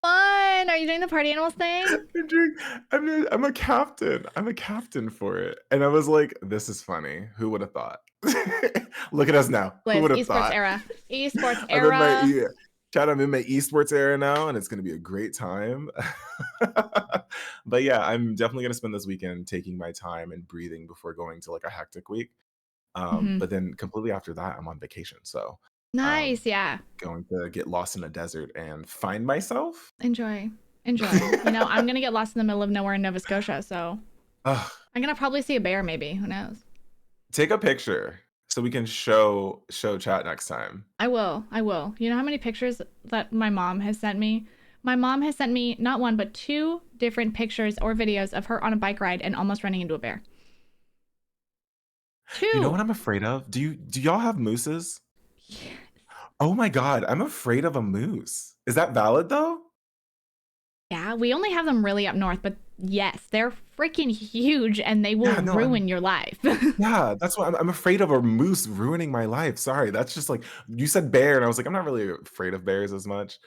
Fun. Are you doing the party animals thing? I'm a captain. I'm a captain for it. And I was like, this is funny. Who would have thought? Look at us now. Who Blizz, would have esports thought? era. Esports I'm in my era. Chad, I'm in my esports era now, and it's gonna be a great time. But yeah, I'm definitely gonna spend this weekend taking my time and breathing before going to like a hectic week. Mm-hmm. But then completely after that, I'm on vacation. So Nice. Yeah. going to get lost in a desert and find myself. Enjoy. Enjoy. I'm gonna get lost in the middle of nowhere in Nova Scotia, so Ugh. I'm gonna probably see a bear. Maybe. Who knows? Take a picture so we can show chat next time. I will. I will. You know how many pictures that my mom has sent me? My mom has sent me not one, but 2 different pictures or videos of her on a bike ride and almost running into a bear. 2. You know what I'm afraid of? Do y'all have mooses? Yes. Oh my God, I'm afraid of a moose. Is that valid though? Yeah, we only have them really up north, but yes, they're freaking huge and they will Yeah, no, ruin your life. yeah, that's what I'm afraid of a moose ruining my life. Sorry, that's just like you said bear, and I was like, I'm not really afraid of bears as much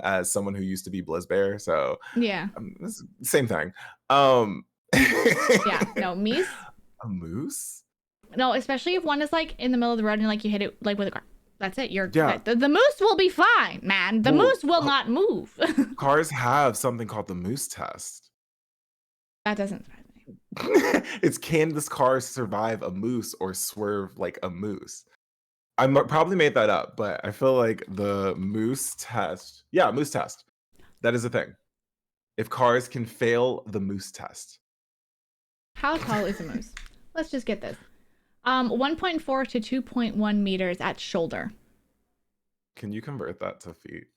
as someone who used to be Blizz Bear. So Yeah. it's the same thing. Um, Yeah. No, meese. a moose? No, especially if one is like in the middle of the road and like you hit it like with a car. That's it. You're Yeah. the moose will be fine, man. The Well, moose will not move. cars have something called the moose test. That doesn't surprise me. It's can this car survive a moose or swerve like a moose? Probably made that up, but I feel like the moose test. Yeah, moose test. That is a thing. If cars can fail the moose test. How tall is a moose? Let's just get this. 1.4 to 2.1 meters at shoulder. Can you convert that to feet?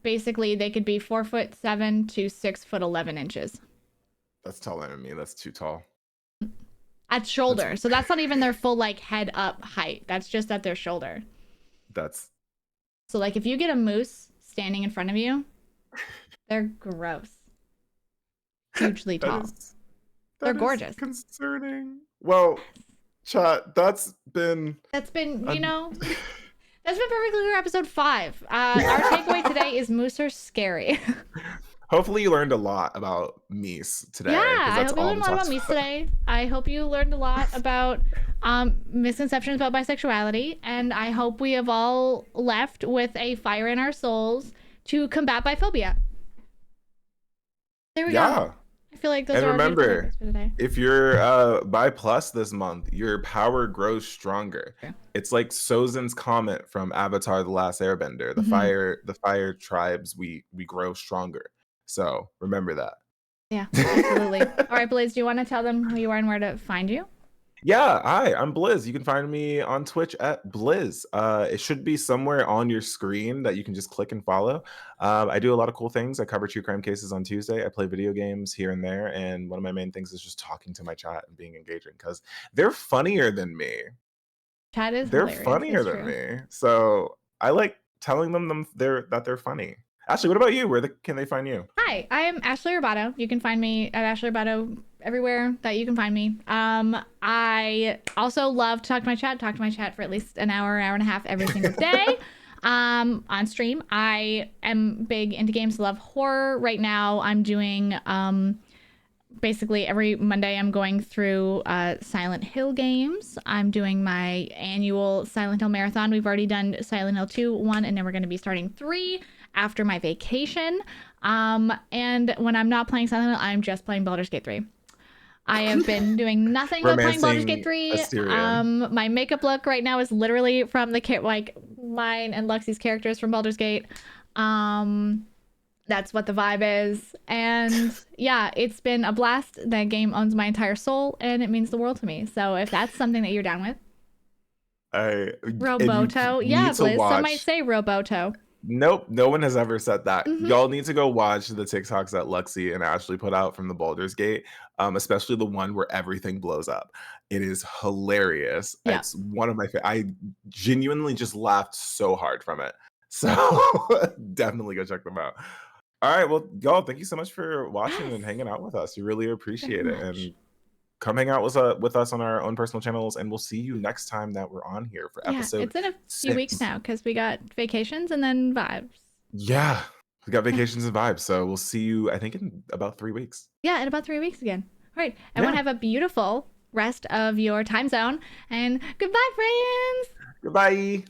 Basically they could be 4'7" to 6'11" inches. That's taller than me. That's too tall. At shoulder. So that's not even their full like head up height. That's just at their shoulder. That's So like if you get a moose standing in front of you, they're gross. Hugely tall. They're gorgeous. Concerning. Well, chat, that's been, you know, that's been perfectly clear episode 5. Our takeaway today is moose are scary. hopefully you learned a lot about meese today. Yeah, 'cause I that's hope you all learned a we lot talked about meese today. I hope you learned a lot about misconceptions about bisexuality, and I hope we have all left with a fire in our souls to combat biphobia. There we go. I feel like those And are remember, our good takeaways for today. if you're bi plus this month, your power grows stronger. Yeah. It's like Sozin's comment from Avatar: The Last Airbender. The fire tribes, we grow stronger. So remember that. Yeah, absolutely. All right, Blizz, do you want to tell them who you are and where to find you? Yeah, hi, I'm Blizz. You can find me on Twitch at Blizz. It should be somewhere on your screen that you can just click and follow. I do a lot of cool things. I cover true crime cases on Tuesday. I play video games here and there, and one of my main things is just talking to my chat and being engaging because they're funnier than me. Chat is They're hilarious. funnier than me, so I like telling them they're funny. Ashley, what about you? Can they find you? Hi, I am Ashley Robato. You can find me at Ashley Robato everywhere that you can find me. I also love to talk to my chat. Talk to my chat for at least an hour and a half every single day. On stream. I am big into games. Love horror. Right now, I'm doing basically every Monday I'm going through Silent Hill games. I'm doing my annual Silent Hill marathon. We've already done Silent Hill 2, 1, and then we're going to be starting 3 after my vacation. And when I'm not playing Silent Hill, I'm just playing Baldur's Gate 3. I have been doing nothing but playing Baldur's Gate 3. My makeup look right now is literally from the like mine and Lexi's characters from Baldur's Gate. That's what the vibe is. And yeah, it's been a blast. That game owns my entire soul and it means the world to me. So if that's something that you're down with. Roboto. Yeah, Blizz. Some might say Roboto. Nope, no one has ever said that. Y'all need to go watch the TikToks that Lexi and Ashley put out from the Baldur's Gate, especially the one where everything blows up. It is hilarious. Yeah. It's one of my I genuinely just laughed so hard from it. So definitely go check them out. All right, well, y'all, thank you so much for watching and hanging out with us. We really appreciate it. And come hang out with us on our own personal channels, and we'll see you next time that we're on here for episode it's in a few weeks now because we got vacations and then vibes. Yeah, we got vacations and vibes, so we'll see you, I think, in about 3 weeks. Yeah, in about 3 weeks again. All right, everyone have a beautiful rest of your time zone, and goodbye, friends. Goodbye.